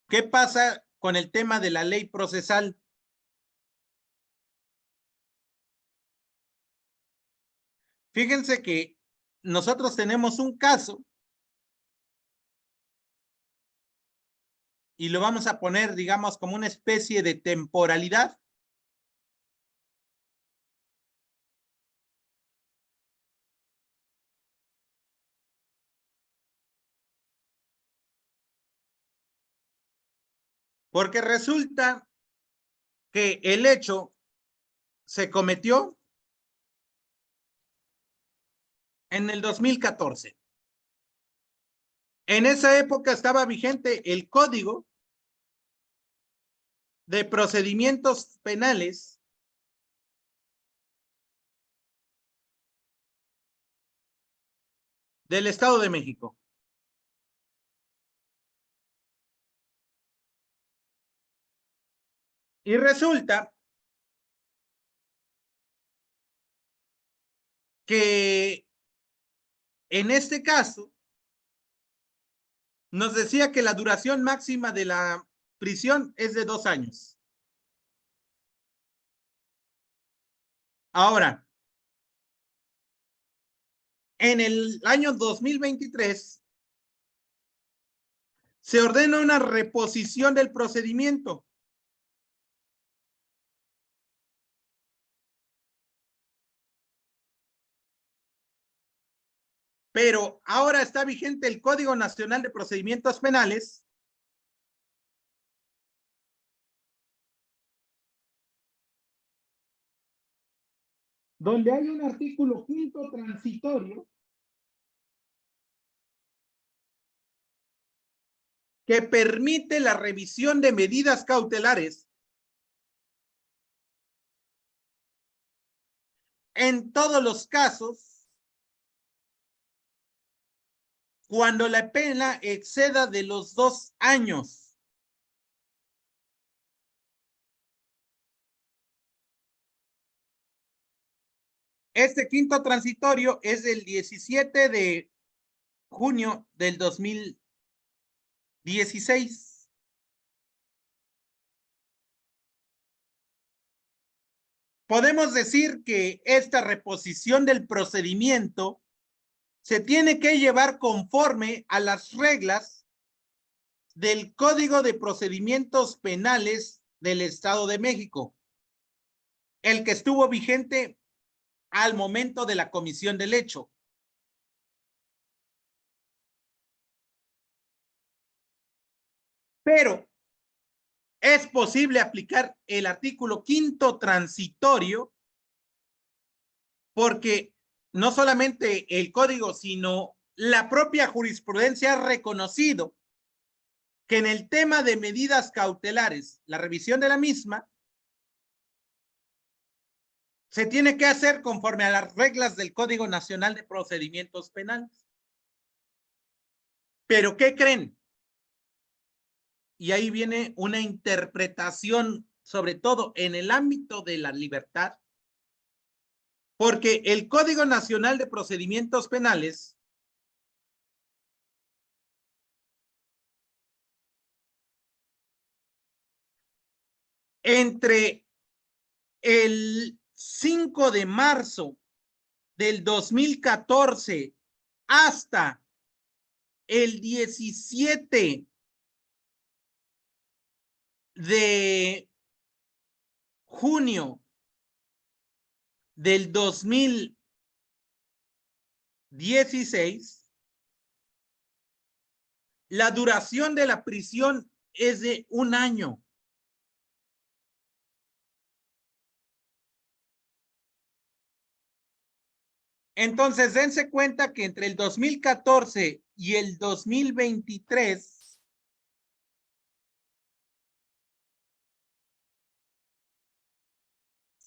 ¿qué pasa con el tema de la ley procesal? Fíjense que nosotros tenemos un caso y lo vamos a poner, digamos, como una especie de temporalidad. Porque resulta que el hecho se cometió en el 2014. En esa época estaba vigente el Código de Procedimientos Penales del Estado de México. Y resulta que en este caso nos decía que la duración máxima de la prisión es de 2 años. Ahora, en el año 2023 se ordena una reposición del procedimiento. Pero ahora está vigente el Código Nacional de Procedimientos Penales, donde hay un artículo 5º transitorio que permite la revisión de medidas cautelares en todos los casos cuando la pena exceda de los 2 años. Este 5º transitorio es del 17 de junio del 2016. Podemos decir que esta reposición del procedimiento se tiene que llevar conforme a las reglas del Código de Procedimientos Penales del Estado de México, el que estuvo vigente al momento de la comisión del hecho. Pero es posible aplicar el artículo 5º transitorio porque no solamente el código, sino la propia jurisprudencia ha reconocido que en el tema de medidas cautelares, la revisión de la misma se tiene que hacer conforme a las reglas del Código Nacional de Procedimientos Penales. ¿Pero qué creen? Y ahí viene una interpretación, sobre todo en el ámbito de la libertad, porque el Código Nacional de Procedimientos Penales entre el 5 de marzo del 2014 hasta el 17 de junio del 2016, la duración de la prisión es de 1 año. Entonces, dense cuenta que entre el 2014 y el 2023,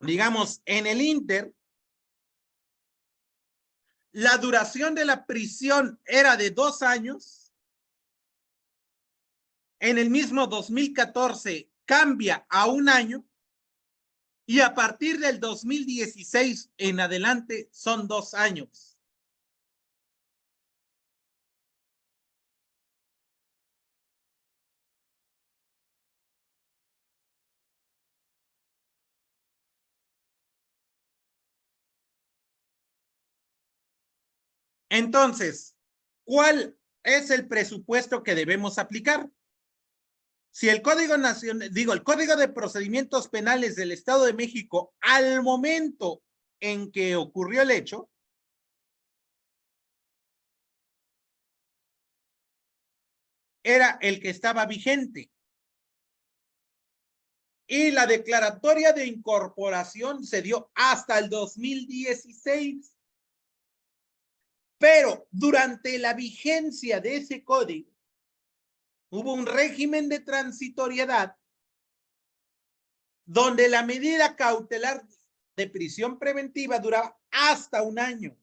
digamos, en el Inter, la duración de la prisión era de 2 años. En el mismo 2014 cambia a 1 año y a partir del 2016 en adelante son 2 años. Entonces, ¿cuál es el presupuesto que debemos aplicar? Si el Código Nacional, el Código de Procedimientos Penales del Estado de México, al momento en que ocurrió el hecho, era el que estaba vigente. Y la declaratoria de incorporación se dio hasta el 2016. Pero durante la vigencia de ese código, hubo un régimen de transitoriedad donde la medida cautelar de prisión preventiva duraba hasta 1 año.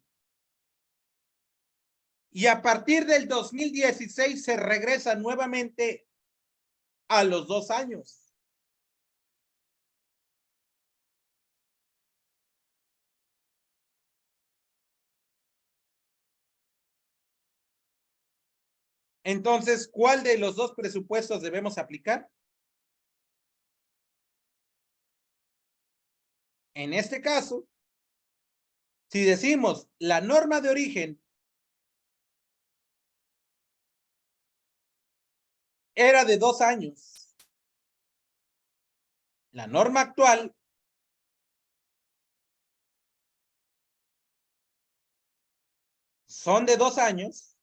Y a partir del 2016 se regresa nuevamente a los 2 años. Entonces, ¿cuál de los dos presupuestos debemos aplicar? En este caso, si decimos la norma de origen era de 2 años, la norma actual son de 2 años,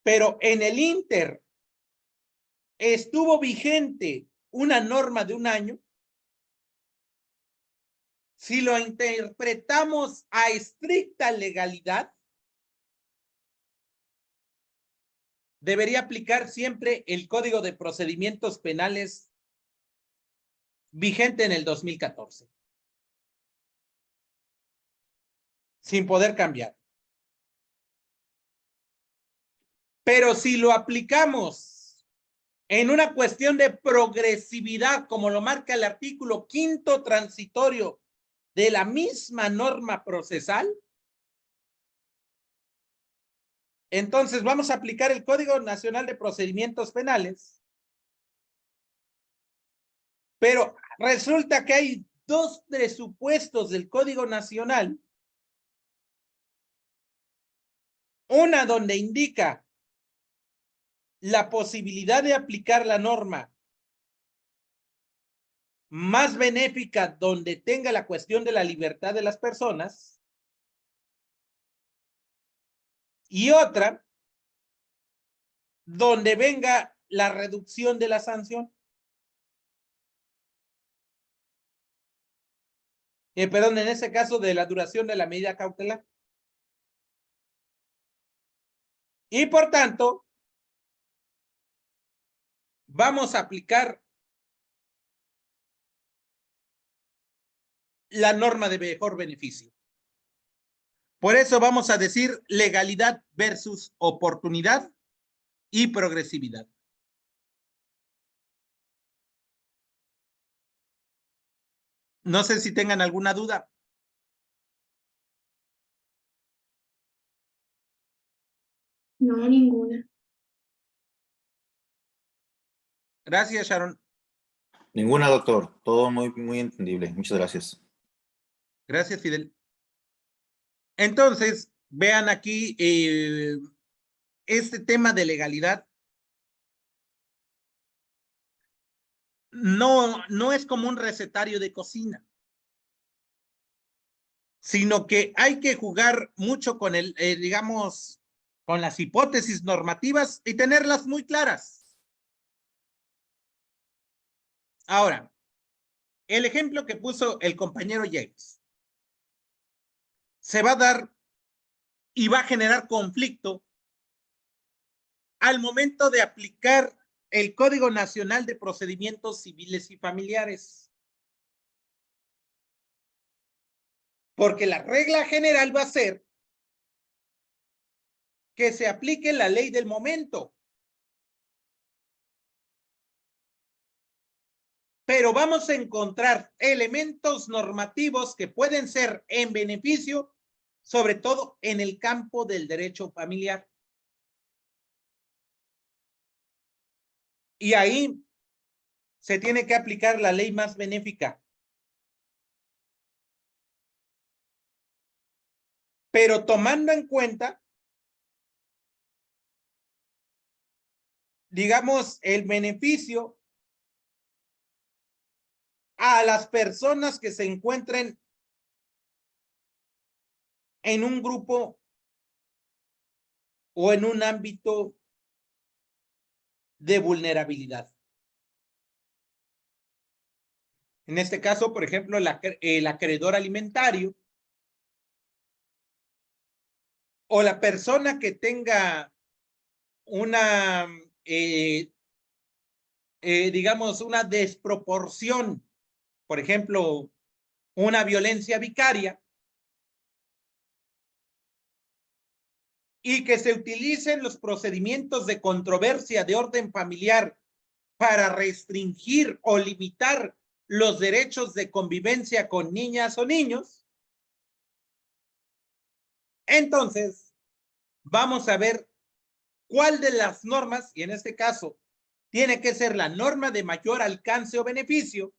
pero en el Inter estuvo vigente una norma de 1 año. Si lo interpretamos a estricta legalidad, debería aplicar siempre el Código de Procedimientos Penales vigente en el 2014, sin poder cambiar. Pero si lo aplicamos en una cuestión de progresividad, como lo marca el artículo 5º transitorio de la misma norma procesal, entonces vamos a aplicar el Código Nacional de Procedimientos Penales, pero resulta que hay 2 presupuestos del Código Nacional, una donde indica la posibilidad de aplicar la norma más benéfica donde tenga la cuestión de la libertad de las personas, y otra donde venga la reducción de la sanción. Perdón, en ese caso de la duración de la medida cautelar. Y por tanto, vamos a aplicar la norma de mejor beneficio. Por eso vamos a decir legalidad versus oportunidad y progresividad. No sé si tengan alguna duda. No, ninguna. Gracias, Sharon. Ninguna, doctor. Todo muy entendible. Muchas gracias. Gracias, Fidel. Entonces, vean aquí este tema de legalidad. No es como un recetario de cocina, sino que hay que jugar mucho con digamos, con las hipótesis normativas y tenerlas muy claras. Ahora, el ejemplo que puso el compañero James se va a dar y va a generar conflicto al momento de aplicar el Código Nacional de Procedimientos Civiles y Familiares. Porque la regla general va a ser que se aplique la ley del momento. Pero vamos a encontrar elementos normativos que pueden ser en beneficio, sobre todo en el campo del derecho familiar. Y ahí se tiene que aplicar la ley más benéfica. Pero tomando en cuenta, digamos, el beneficio a las personas que se encuentren en un grupo o en un ámbito de vulnerabilidad. En este caso, por ejemplo, el acreedor alimentario o la persona que tenga una, digamos, una desproporción, por ejemplo, una violencia vicaria, y que se utilicen los procedimientos de controversia de orden familiar para restringir o limitar los derechos de convivencia con niñas o niños, entonces vamos a ver cuál de las normas, y en este caso tiene que ser la norma de mayor alcance o beneficio,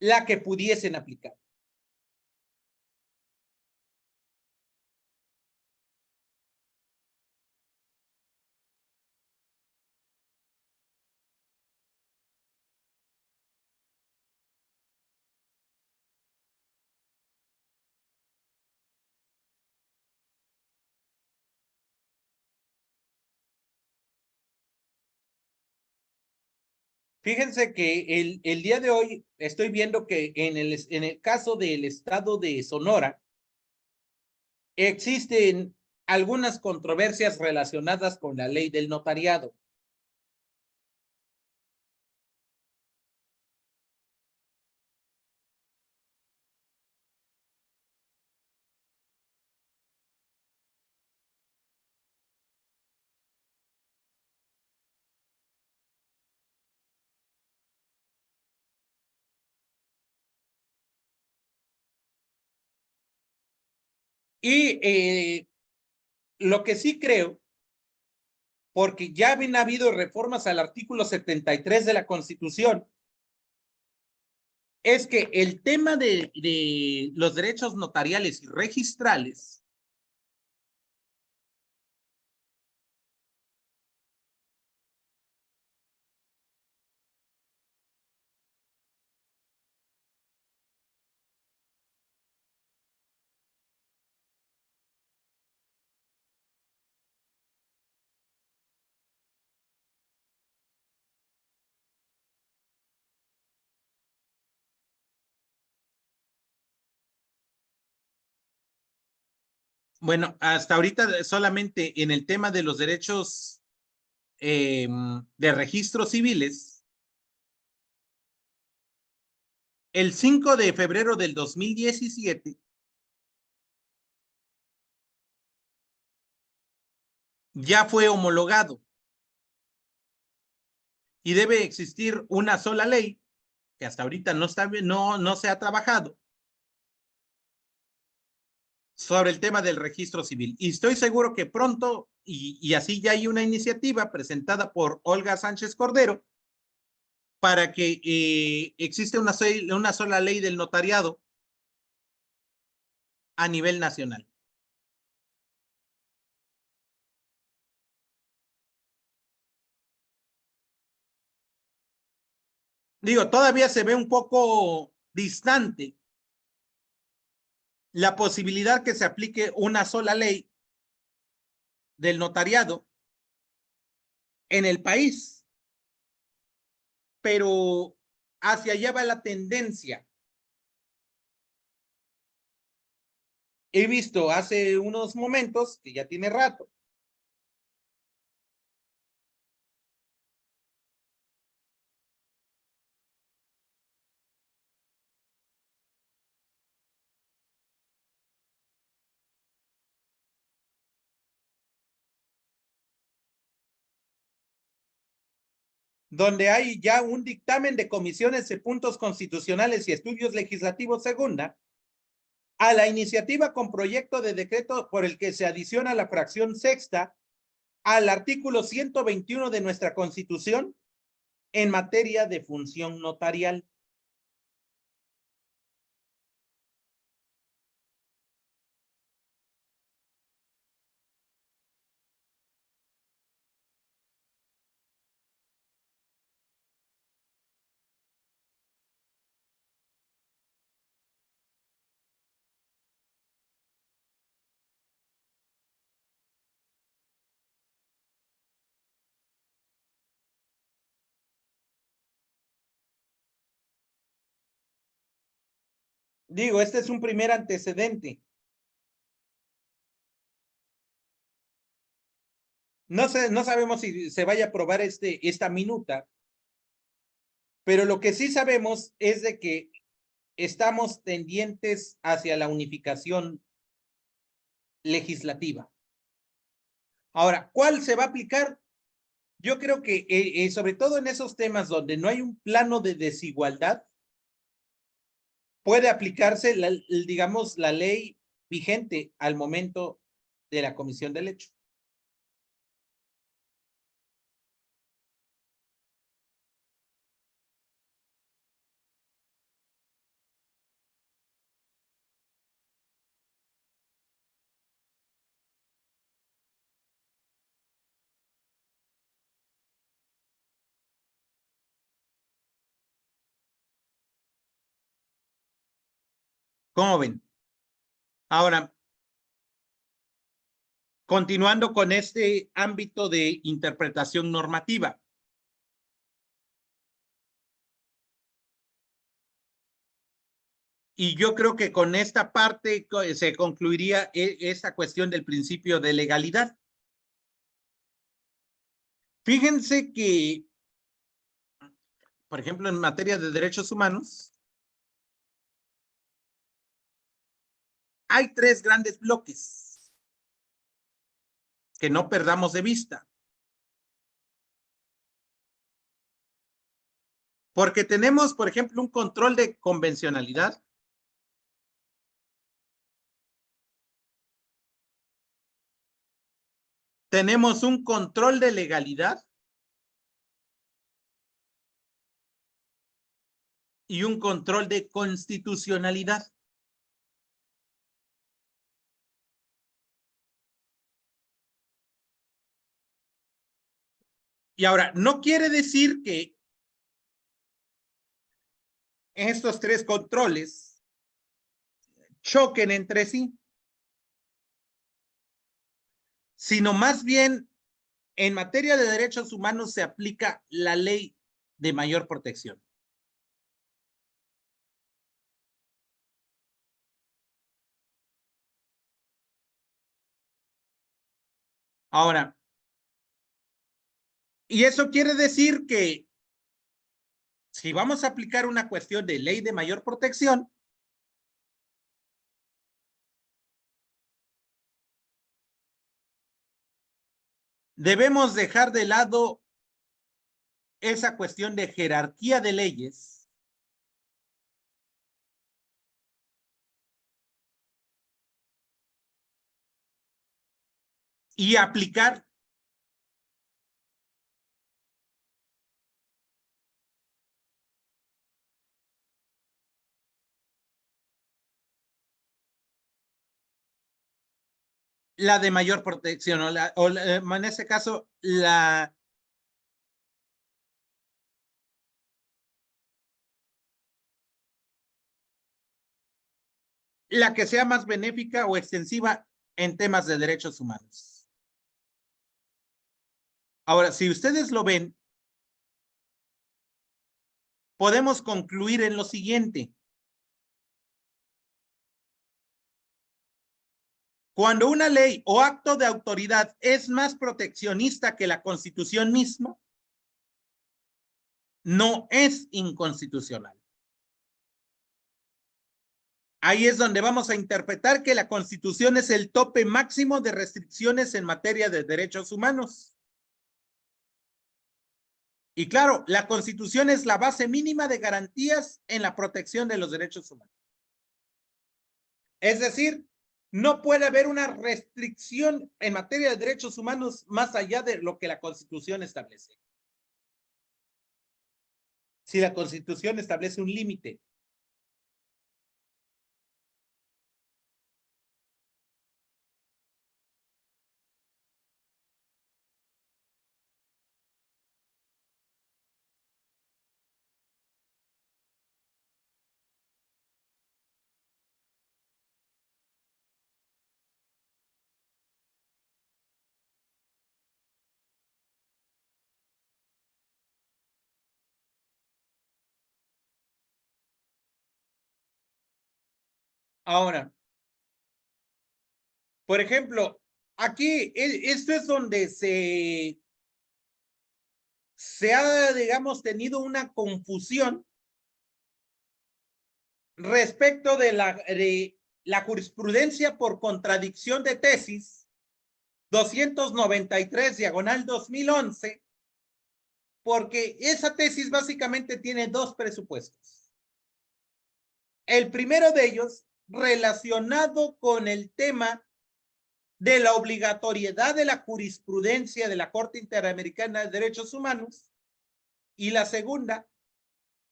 la que pudiesen aplicar. Fíjense que el día de hoy estoy viendo que en el caso del estado de Sonora existen algunas controversias relacionadas con la ley del notariado. Y lo que sí creo, porque ya habían habido reformas al artículo 73 de la Constitución, es que el tema de los derechos notariales y registrales Bueno, hasta ahorita solamente en el tema de los derechos de registros civiles, el 5 de febrero del 2017 ya fue homologado y debe existir una sola ley que hasta ahorita no se ha trabajado sobre el tema del registro civil. Y estoy seguro que pronto, y así ya hay una iniciativa presentada por Olga Sánchez Cordero, para que existe una sola ley del notariado a nivel nacional. Digo, todavía se ve un poco distante la posibilidad que se aplique una sola ley del notariado en el país, pero hacia allá va la tendencia. He visto hace unos momentos, que ya tiene rato, donde hay ya un dictamen de comisiones de puntos constitucionales y estudios legislativos segunda, a la iniciativa con proyecto de decreto por el que se adiciona la fracción sexta al artículo 121 de nuestra Constitución en materia de función notarial. Digo, este es un primer antecedente. No sabemos si se vaya a aprobar esta minuta, pero lo que sí sabemos es de que estamos tendientes hacia la unificación legislativa. Ahora, ¿cuál se va a aplicar? Yo creo que sobre todo en esos temas donde no hay un plano de desigualdad, puede aplicarse, digamos, la ley vigente al momento de la comisión del hecho. ¿Cómo ven? Ahora, continuando con este ámbito de interpretación normativa. Y yo creo que con esta parte se concluiría esta cuestión del principio de legalidad. Fíjense que, por ejemplo, en materia de derechos humanos, hay tres grandes bloques que no perdamos de vista. Porque tenemos, por ejemplo, un control de convencionalidad. Tenemos un control de legalidad y un control de constitucionalidad. Y ahora, no quiere decir que estos tres controles choquen entre sí, sino más bien en materia de derechos humanos se aplica la ley de mayor protección. Ahora, y eso quiere decir que si vamos a aplicar una cuestión de ley de mayor protección, debemos dejar de lado esa cuestión de jerarquía de leyes y aplicar la de mayor protección, en ese caso, la que sea más benéfica o extensiva en temas de derechos humanos. Ahora, si ustedes lo ven, podemos concluir en lo siguiente. Cuando una ley o acto de autoridad es más proteccionista que la Constitución misma, no es inconstitucional. Ahí es donde vamos a interpretar que la Constitución es el tope máximo de restricciones en materia de derechos humanos. Y claro, la Constitución es la base mínima de garantías en la protección de los derechos humanos. Es decir, no puede haber una restricción en materia de derechos humanos más allá de lo que la Constitución establece. Si la Constitución establece un límite. Ahora, por ejemplo, aquí, esto es donde se ha, digamos, tenido una confusión respecto de la jurisprudencia por contradicción de tesis 293/2011, porque esa tesis básicamente tiene dos presupuestos. El primero de ellos relacionado con el tema de la obligatoriedad de la jurisprudencia de la Corte Interamericana de Derechos Humanos, y la segunda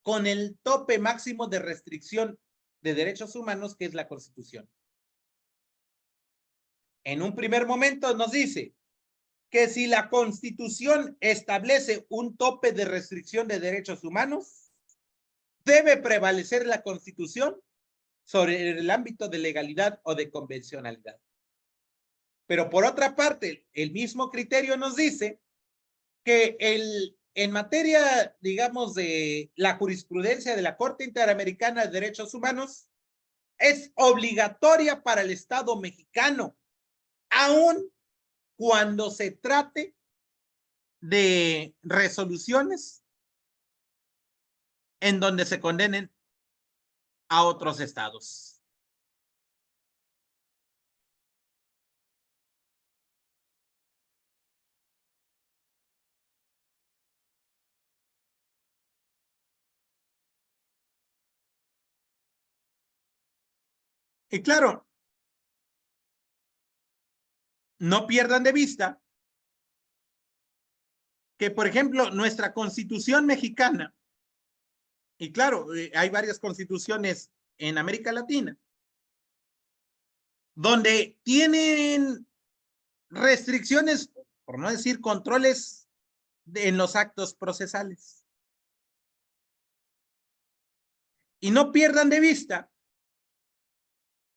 con el tope máximo de restricción de derechos humanos, que es la Constitución. En un primer momento nos dice que si la Constitución establece un tope de restricción de derechos humanos, debe prevalecer la Constitución sobre el ámbito de legalidad o de convencionalidad. Pero por otra parte, el mismo criterio nos dice que en materia, digamos, de la jurisprudencia de la Corte Interamericana de Derechos Humanos, es obligatoria para el Estado mexicano, aun cuando se trate de resoluciones en donde se condenen a otros estados. Y claro, no pierdan de vista que, por ejemplo, nuestra Constitución mexicana, y claro, hay varias constituciones en América Latina, donde tienen restricciones, por no decir controles, en los actos procesales. Y no pierdan de vista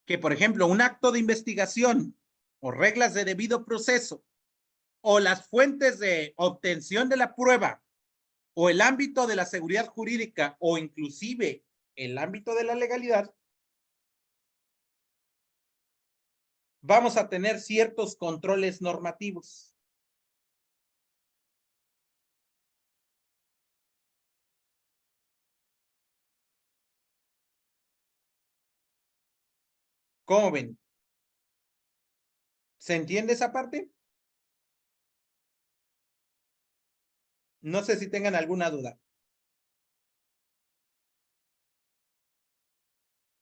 que, por ejemplo, un acto de investigación o reglas de debido proceso o las fuentes de obtención de la prueba o el ámbito de la seguridad jurídica o inclusive el ámbito de la legalidad, vamos a tener ciertos controles normativos. ¿Cómo ven? ¿Se entiende esa parte? No sé si tengan alguna duda.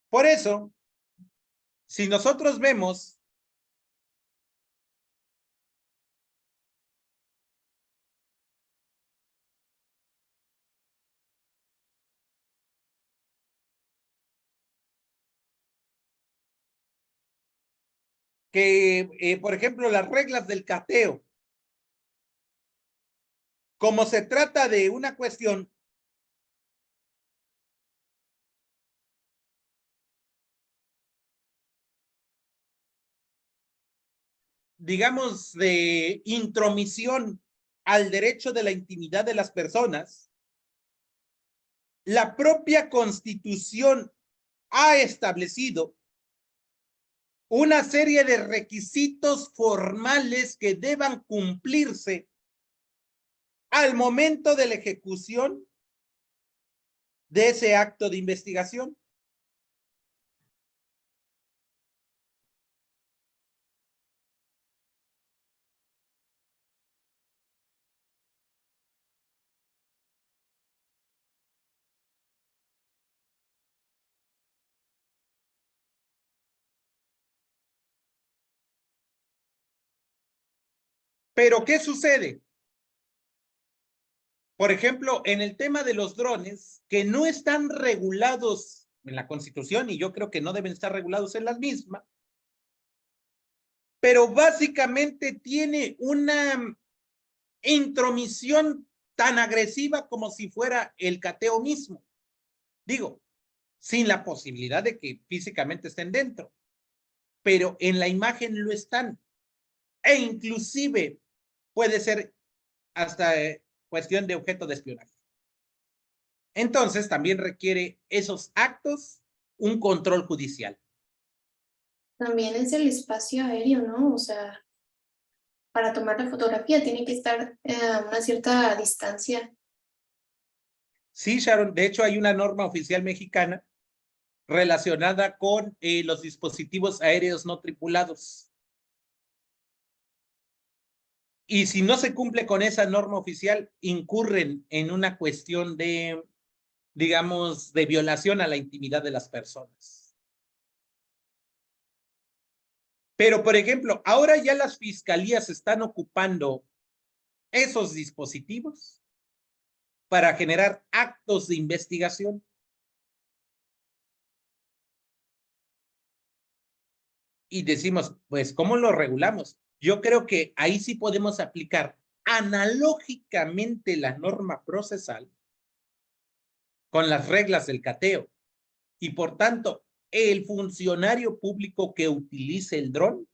Por eso, si nosotros vemos que, por ejemplo, las reglas del cateo, como se trata de una cuestión digamos, de intromisión al derecho de la intimidad de las personas, la propia Constitución ha establecido una serie de requisitos formales que deban cumplirse al momento de la ejecución de ese acto de investigación. Pero, ¿qué sucede? Por ejemplo, en el tema de los drones, que no están regulados en la Constitución, y yo creo que no deben estar regulados en las mismas, pero básicamente tiene una intromisión tan agresiva como si fuera el cateo mismo. Digo, sin la posibilidad de que físicamente estén dentro, pero en la imagen lo están. E inclusive puede ser hasta cuestión de objeto de espionaje. Entonces también requiere esos actos un control judicial. También es el espacio aéreo, ¿no? O sea, para tomar la fotografía tiene que estar a una cierta distancia. Sí, Sharon, de hecho hay una norma oficial mexicana relacionada con los dispositivos aéreos no tripulados. Y si no se cumple con esa norma oficial, incurren en una cuestión de, digamos, de violación a la intimidad de las personas. Pero, por ejemplo, ahora ya las fiscalías están ocupando esos dispositivos para generar actos de investigación. Y decimos, pues, ¿cómo lo regulamos? Yo creo que ahí sí podemos aplicar analógicamente la norma procesal con las reglas del cateo. Y por tanto, el funcionario público que utilice el dron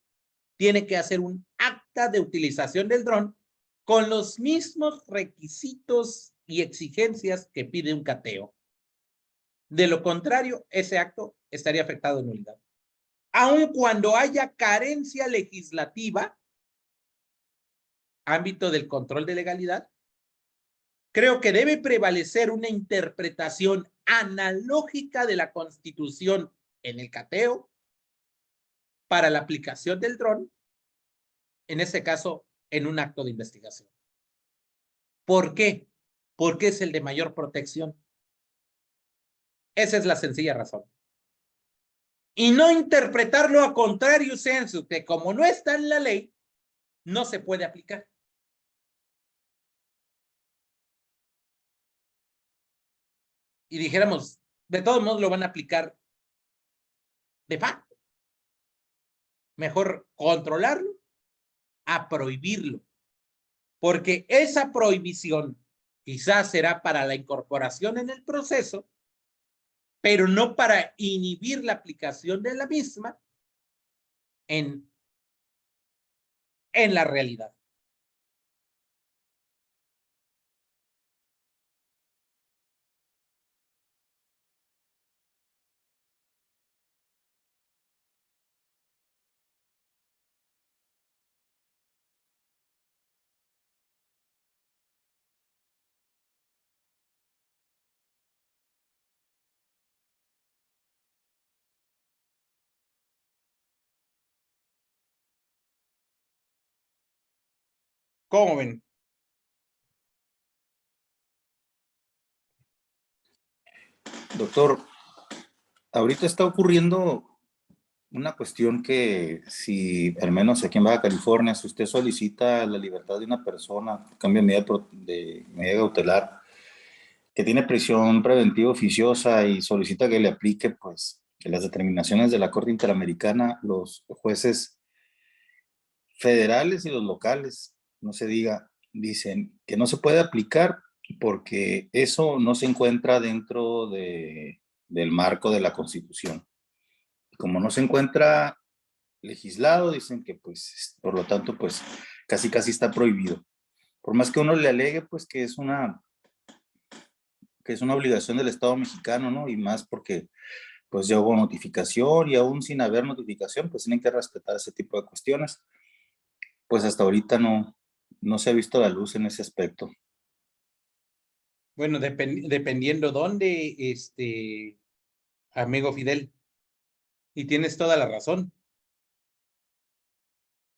tiene que hacer un acta de utilización del dron con los mismos requisitos y exigencias que pide un cateo. De lo contrario, ese acto estaría afectado en nulidad. Aun cuando haya carencia legislativa, ámbito del control de legalidad, creo que debe prevalecer una interpretación analógica de la Constitución en el cateo para la aplicación del dron, en este caso, en un acto de investigación. ¿Por qué? Porque es el de mayor protección. Esa es la sencilla razón. Y no interpretarlo a contrario sensu, que como no está en la ley, no se puede aplicar. Y dijéramos, de todos modos lo van a aplicar de facto. Mejor controlarlo a prohibirlo, porque esa prohibición quizás será para la incorporación en el proceso, pero no para inhibir la aplicación de la misma en la realidad. ¿Cómo ven? Doctor, ahorita está ocurriendo una cuestión que si, al menos aquí en Baja California, si usted solicita la libertad de una persona, cambio de medida cautelar, que tiene prisión preventiva oficiosa y solicita que le aplique, pues, que las determinaciones de la Corte Interamericana, los jueces federales y los locales, no se diga, dicen que no se puede aplicar porque eso no se encuentra dentro del marco de la Constitución. Como no se encuentra legislado, dicen que pues, por lo tanto, pues casi está prohibido. Por más que uno le alegue, pues que es una obligación del Estado mexicano, ¿no? Y más porque pues ya hubo notificación y aún sin haber notificación, pues tienen que respetar ese tipo de cuestiones. Pues hasta ahorita no se ha visto la luz en ese aspecto. Bueno, dependiendo dónde, amigo Fidel, y tienes toda la razón,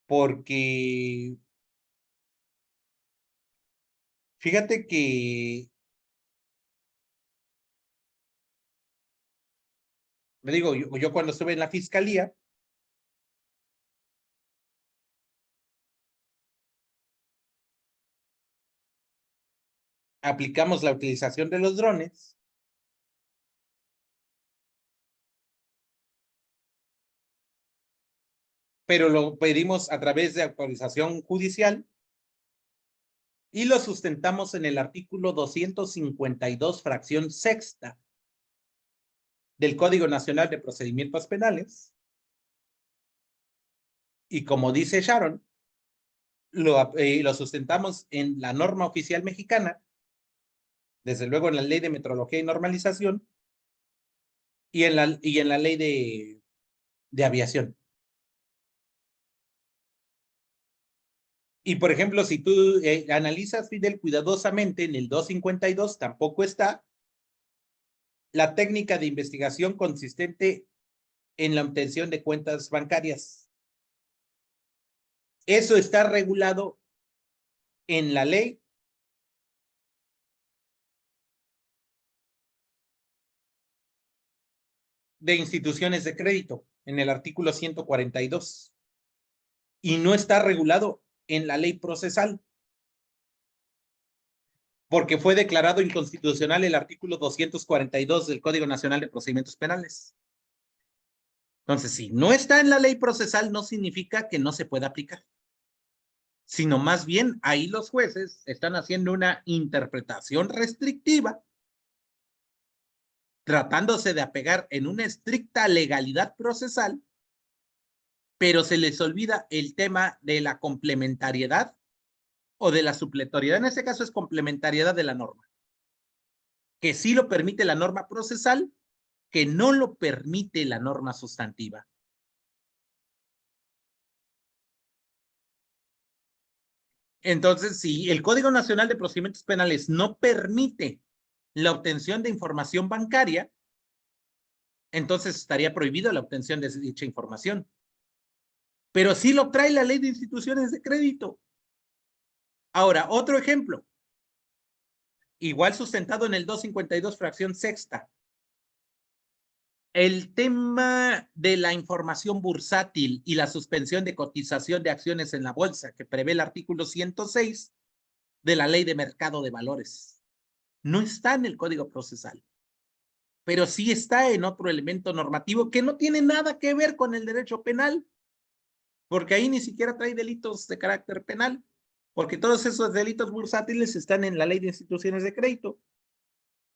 porque fíjate que, me digo, yo cuando estuve en la fiscalía, aplicamos la utilización de los drones pero lo pedimos a través de autorización judicial y lo sustentamos en el artículo 252, fracción sexta del Código Nacional de Procedimientos Penales. Y como dice Sharon, lo sustentamos en la norma oficial mexicana, desde luego en la Ley de Metrología y Normalización y en la Ley de Aviación. Y, por ejemplo, si tú analizas, Fidel, cuidadosamente, en el 252 tampoco está la técnica de investigación consistente en la obtención de cuentas bancarias. Eso está regulado en la ley de instituciones de crédito, en el artículo 142, y no está regulado en la ley procesal, porque fue declarado inconstitucional el artículo 242 del Código Nacional de Procedimientos Penales. Entonces, si no está en la ley procesal, no significa que no se pueda aplicar, sino más bien ahí los jueces están haciendo una interpretación restrictiva, tratándose de apegar en una estricta legalidad procesal, pero se les olvida el tema de la complementariedad o de la supletoriedad. En este caso es complementariedad de la norma, que sí lo permite la norma procesal, que no lo permite la norma sustantiva. Entonces, si el Código Nacional de Procedimientos Penales no permite la obtención de información bancaria, entonces estaría prohibido la obtención de dicha información. Pero sí lo trae la Ley de Instituciones de Crédito. Ahora, otro ejemplo, igual sustentado en el 252, fracción sexta. El tema de la información bursátil y la suspensión de cotización de acciones en la bolsa, que prevé el artículo 106 de la Ley de Mercado de Valores. No está en el Código Procesal, pero sí está en otro elemento normativo que no tiene nada que ver con el derecho penal, porque ahí ni siquiera trae delitos de carácter penal, porque todos esos delitos bursátiles están en la Ley de Instituciones de Crédito.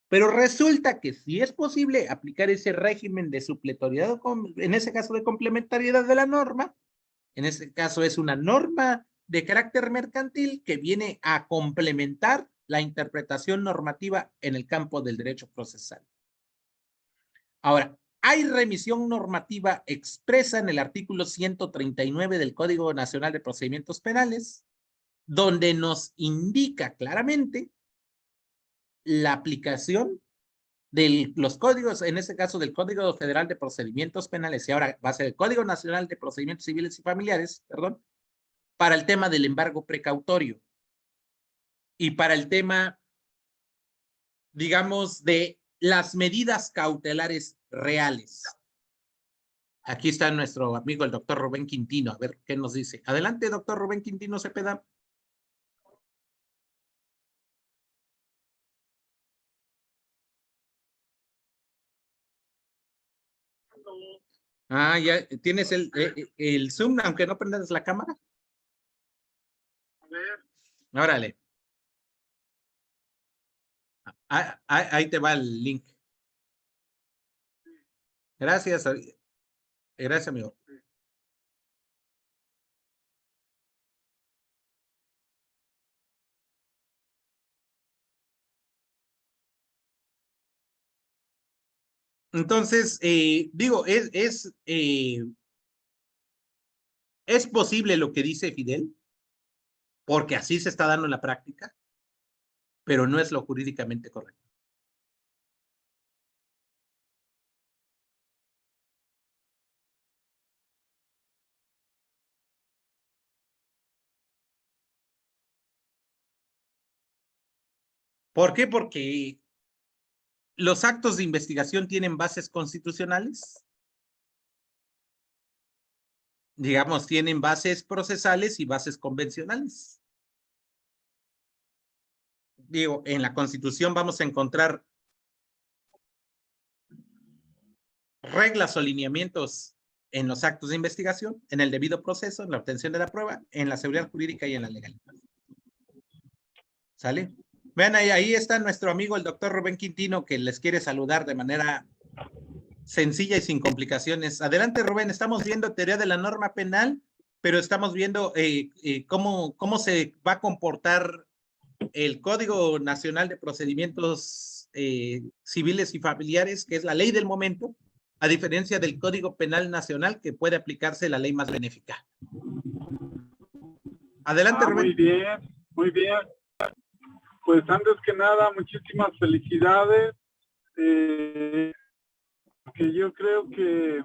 Pero resulta que si es posible aplicar ese régimen de supletoriedad, en ese caso de complementariedad de la norma, en ese caso es una norma de carácter mercantil que viene a complementar la interpretación normativa en el campo del derecho procesal. Ahora, hay remisión normativa expresa en el artículo 139 del Código Nacional de Procedimientos Penales, donde nos indica claramente la aplicación de los códigos, en este caso del Código Federal de Procedimientos Penales, y ahora va a ser el Código Nacional de Procedimientos Civiles y Familiares, perdón, para el tema del embargo precautorio. y para el tema, digamos, de las medidas cautelares reales. Aquí está nuestro amigo el doctor Rubén Quintino, a ver qué nos dice. Adelante, doctor Rubén Quintino Cepeda. Ah, ya tienes el Zoom, aunque no prendas la cámara. A ver, Órale. Ahí te va el link. Gracias, gracias, amigo. Entonces, digo, es posible lo que dice Fidel, porque así se está dando en la práctica, pero no es lo jurídicamente correcto. ¿Por qué? Porque los actos de investigación tienen bases constitucionales. Digamos, tienen bases procesales y bases convencionales. Digo, en la Constitución vamos a encontrar reglas o lineamientos en los actos de investigación, en el debido proceso, en la obtención de la prueba, en la seguridad jurídica y en la legalidad. ¿Sale? Vean, ahí está nuestro amigo el doctor Rubén Quintino, que les quiere saludar de manera sencilla y sin complicaciones. Adelante, Rubén, estamos viendo teoría de la norma penal, pero estamos viendo cómo se va a comportar el Código Nacional de Procedimientos Civiles y Familiares, que es la ley del momento, a diferencia del Código Penal Nacional, que puede aplicarse la ley más benéfica. Adelante, Rubén. muy bien, muy bien. Pues antes que nada, muchísimas felicidades. Que yo creo que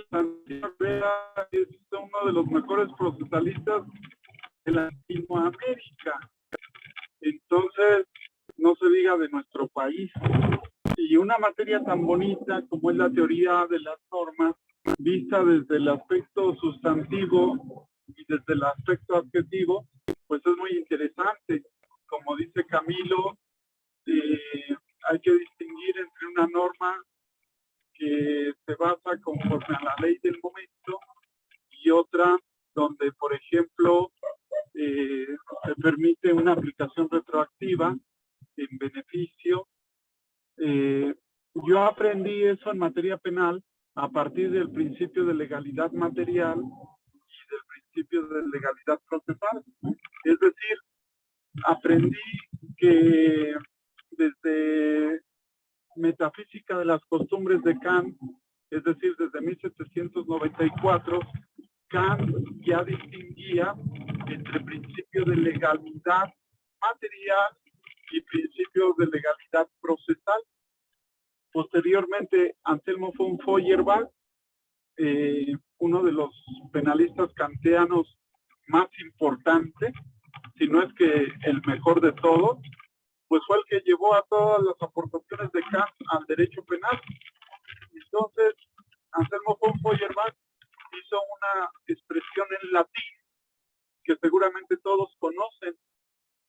Santiago Vera es uno de los mejores procesalistas de Latinoamérica. Entonces, no se diga de nuestro país. Y una materia tan bonita como es la teoría de las normas, vista desde el aspecto sustantivo y desde el aspecto adjetivo, pues es muy interesante. Como dice Camilo, hay que distinguir entre una norma que se basa conforme a la ley del momento y otra donde, por ejemplo, se permite una aplicación retroactiva en beneficio. Yo aprendí eso en materia penal a partir del principio de legalidad material y del principio de legalidad procesal. Es decir, aprendí que desde Metafísica de las Costumbres de Kant, es decir, desde 1794, Kant ya distinguía entre principio de legalidad material y principios de legalidad procesal. Posteriormente, Anselmo von Feuerbach, uno de los penalistas kantianos más importantes, si no es que el mejor de todos, pues fue el que llevó a todas las aportaciones de Kant al derecho penal. Entonces, Anselmo von Feuerbach hizo una expresión en latín que seguramente todos conocen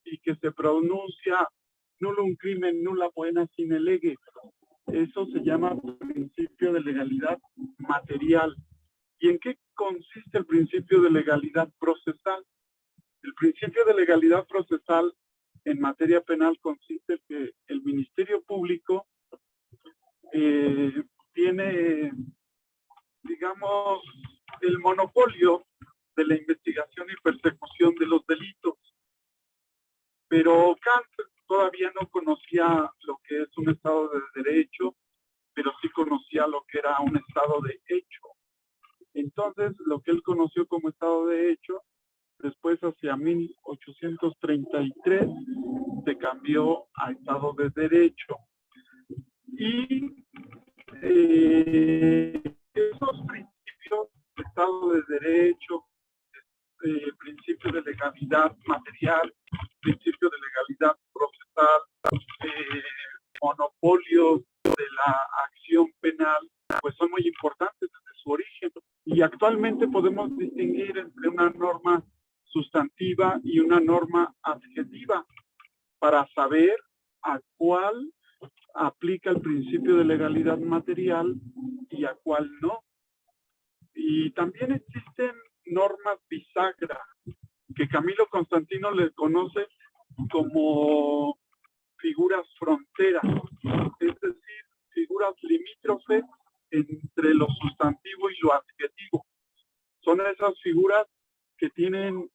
y que se pronuncia nullum crimen nulla poena sine lege. Eso se llama principio de legalidad material. ¿Y en qué consiste el principio de legalidad procesal? El principio de legalidad procesal en materia penal consiste en que el Ministerio Público tiene, digamos, el monopolio de la investigación y persecución de los delitos. Pero Kant todavía no conocía lo que es un Estado de Derecho, pero sí conocía lo que era un Estado de Hecho. Entonces, lo que él conoció como Estado de Hecho, después hacia 1833, se cambió a Estado de Derecho. Y esos principios, Estado de Derecho, principio de legalidad material, principio de legalidad Y actualmente podemos distinguir entre una norma sustantiva y una norma adjetiva para saber a cuál aplica el principio de legalidad material y a cuál no. Y también existen normas bisagra, que Camilo Constantino le conoce como figuras fronteras, es decir, figuras limítrofes entre lo sustantivo y lo adjetivo. Son esas figuras que tienen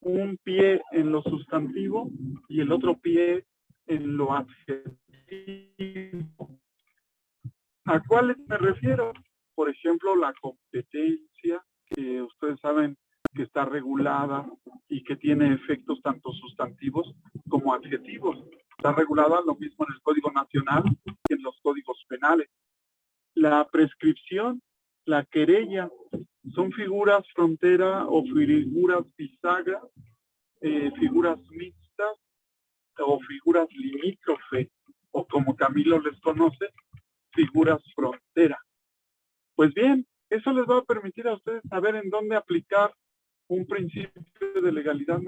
un pie en lo sustantivo y el otro pie en lo adjetivo. ¿A cuáles me refiero? Por ejemplo, la competencia, que ustedes saben que está regulada y que tiene efectos tanto sustantivos como adjetivos. Está regulada lo mismo en el Código Nacional que en los códigos penales. La prescripción, la querella, son figuras frontera o figuras bisagra, figuras mixtas o figuras limítrofe, o como Camilo les conoce, figuras frontera. Pues bien, eso les va a permitir a ustedes saber en dónde aplicar un principio de legalidad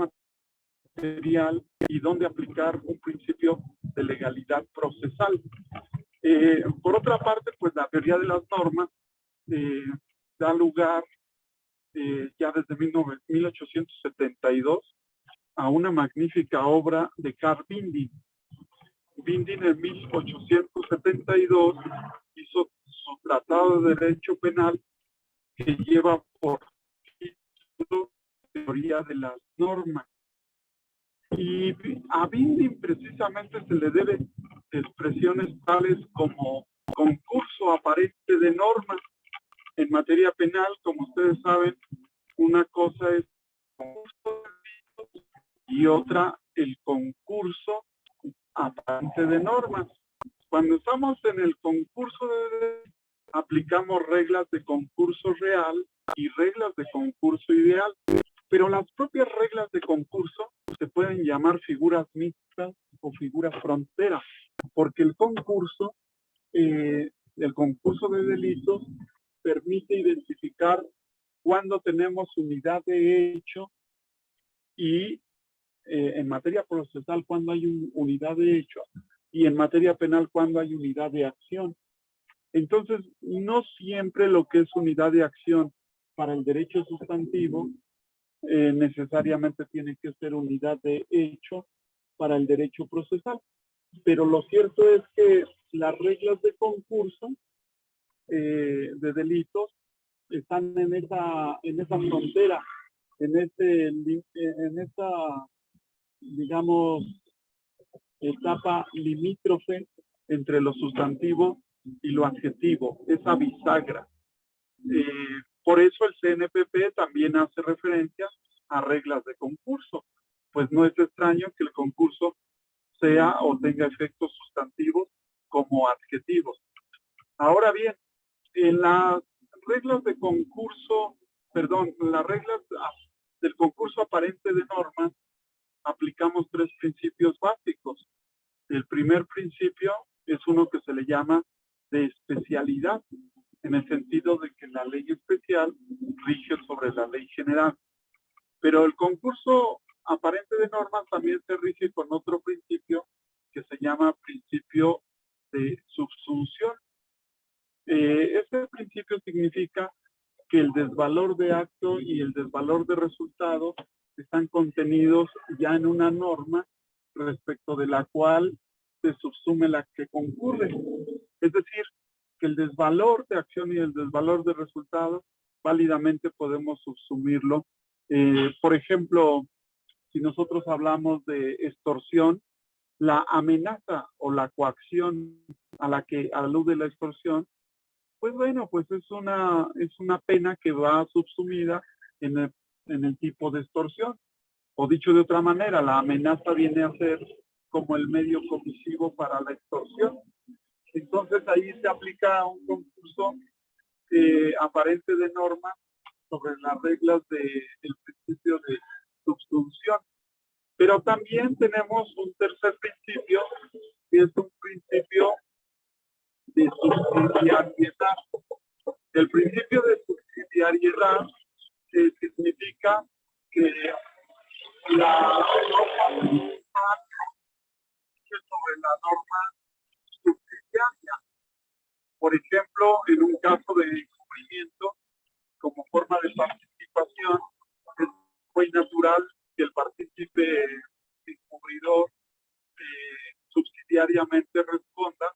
material y dónde aplicar un principio de legalidad procesal. Por otra parte, pues la teoría de las normas da lugar ya desde 1872 a una magnífica obra de Carl Binding. Binding en 1872 hizo su Tratado de Derecho Penal, que lleva por título Teoría de las Normas. Y a Binding precisamente se le debe expresiones tales como concurso aparente de normas. En materia penal, como ustedes saben, una cosa es concurso y otra el concurso aparente de normas. Cuando estamos en el concurso aplicamos reglas de concurso real y reglas de concurso ideal, pero las propias reglas de concurso se pueden llamar figuras mixtas o figuras fronteras, porque el concurso de delitos permite identificar cuándo tenemos unidad de hecho y en materia procesal cuándo hay unidad de hecho y en materia penal cuándo hay unidad de acción. Entonces, no siempre lo que es unidad de acción para el derecho sustantivo necesariamente tiene que ser unidad de hecho para el derecho procesal. Pero lo cierto es que las reglas de concurso de delitos están en esa frontera, en esa, digamos, etapa limítrofe entre lo sustantivo y lo adjetivo, esa bisagra. Por eso el CNPP también hace referencia a reglas de concurso, pues no es extraño que el concurso sea o tenga efectos sustantivos como adjetivos. Ahora bien, en las reglas de concurso, las reglas del concurso aparente de normas, aplicamos tres principios básicos. El primer principio es uno que se le llama de especialidad, en el sentido de que la ley especial rige sobre la ley general. Pero el concurso aparente de normas también se rige con otro principio que se llama principio de subsunción. Este principio significa que el desvalor de acto y el desvalor de resultado están contenidos ya en una norma respecto de la cual se subsume la que concurre. Es decir, que el desvalor de acción y el desvalor de resultado válidamente podemos subsumirlo. Por ejemplo, si nosotros hablamos de extorsión, la amenaza o la coacción a la que alude la extorsión, pues bueno, pues es una pena que va subsumida en el tipo de extorsión. O dicho de otra manera, la amenaza viene a ser como el medio comisivo para la extorsión. Entonces ahí se aplica un concurso aparente de norma sobre las reglas del principio de subsunción. Pero también tenemos un tercer principio, que es un principio de subsidiariedad. El principio de subsidiariedad natural significa que la norma sobre la norma subsidiaria. Por ejemplo, en un caso de encubrimiento, como forma de participación, es muy natural que el partícipe encubridor subsidiariamente responda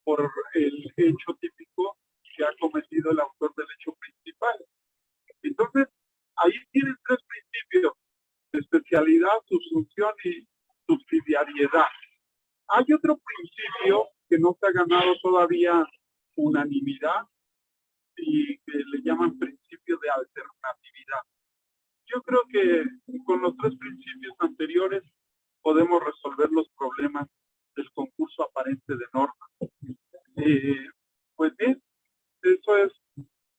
por el hecho típico que ha cometido el autor del hecho principal. Entonces, ahí tienen tres principios: especialidad, subsunción y subsidiariedad. Hay otro principio que no se ha ganado todavía unanimidad y que le llaman principio de alternatividad. Yo creo que con los tres principios anteriores podemos resolver los problemas del concurso aparente de normas. Pues bien, eso es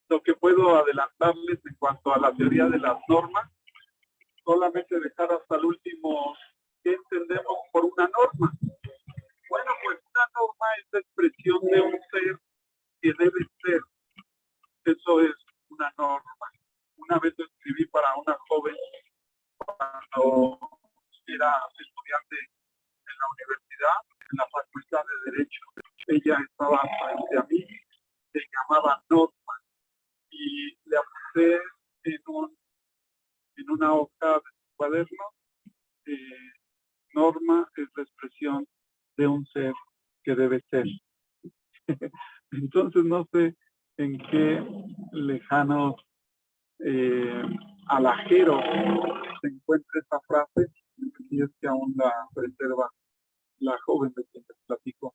lo que puedo adelantarles en cuanto a la teoría de las normas. Solamente dejar hasta el último qué entendemos por una norma. Bueno, pues una norma es la expresión de un ser que debe ser. Eso es una norma. Una vez lo escribí para una joven cuando era estudiante en la universidad, en la Facultad de Derecho. Ella estaba frente a mí, se llamaba Norma, y le apunté en una hoja de su cuaderno: norma es la expresión de un ser que debe ser. Entonces no sé en qué lejano alajero se encuentra esta frase, y es que aún la preserva la joven de quien les platico.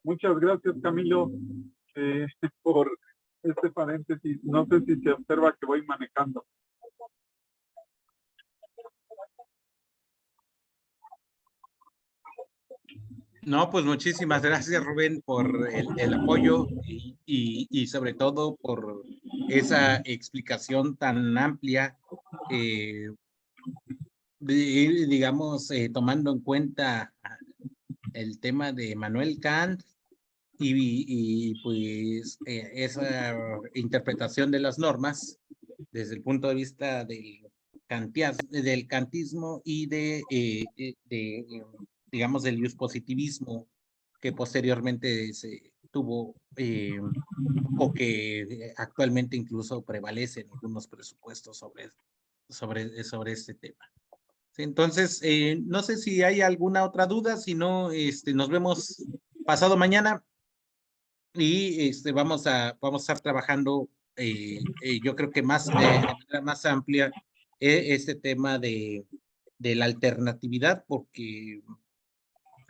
Muchas gracias, Camilo, por este paréntesis. No sé si se observa que voy manejando. No, pues muchísimas gracias, Rubén, por el apoyo y sobre todo por esa explicación tan amplia, digamos, tomando en cuenta el tema de Manuel Kant y pues esa interpretación de las normas desde el punto de vista del kantismo y digamos, del positivismo que posteriormente se tuvo o que actualmente incluso prevalece en algunos presupuestos sobre este tema. Sí, entonces, no sé si hay alguna otra duda, si no, nos vemos pasado mañana y vamos a estar trabajando, yo creo que de manera más amplia, este tema de la alternatividad, porque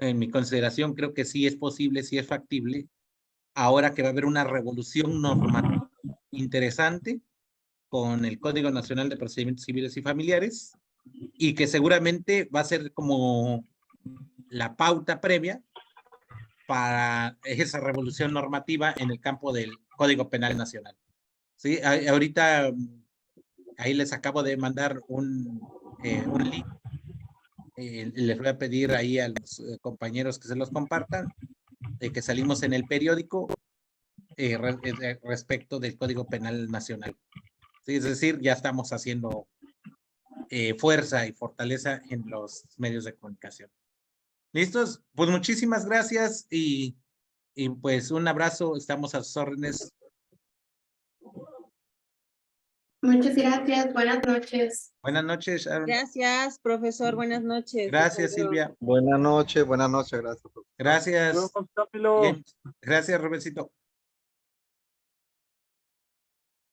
en mi consideración creo que sí es posible, sí es factible, ahora que va a haber una revolución normativa interesante con el Código Nacional de Procedimientos Civiles y Familiares, y que seguramente va a ser como la pauta previa para esa revolución normativa en el campo del Código Penal Nacional. Sí, ahorita ahí les acabo de mandar un link. Les voy a pedir ahí a los compañeros que se los compartan, que salimos en el periódico respecto del Código Penal Nacional. Sí, es decir, ya estamos haciendo fuerza y fortaleza en los medios de comunicación. ¿Listos? Pues muchísimas gracias y pues un abrazo, estamos a sus órdenes. Muchas gracias, buenas noches. Buenas noches, Sharon. Gracias, profesor. Buenas noches. Gracias, Silvia. Buenas noches, gracias. Gracias. Camilo. Bien. Gracias, Rubéncito.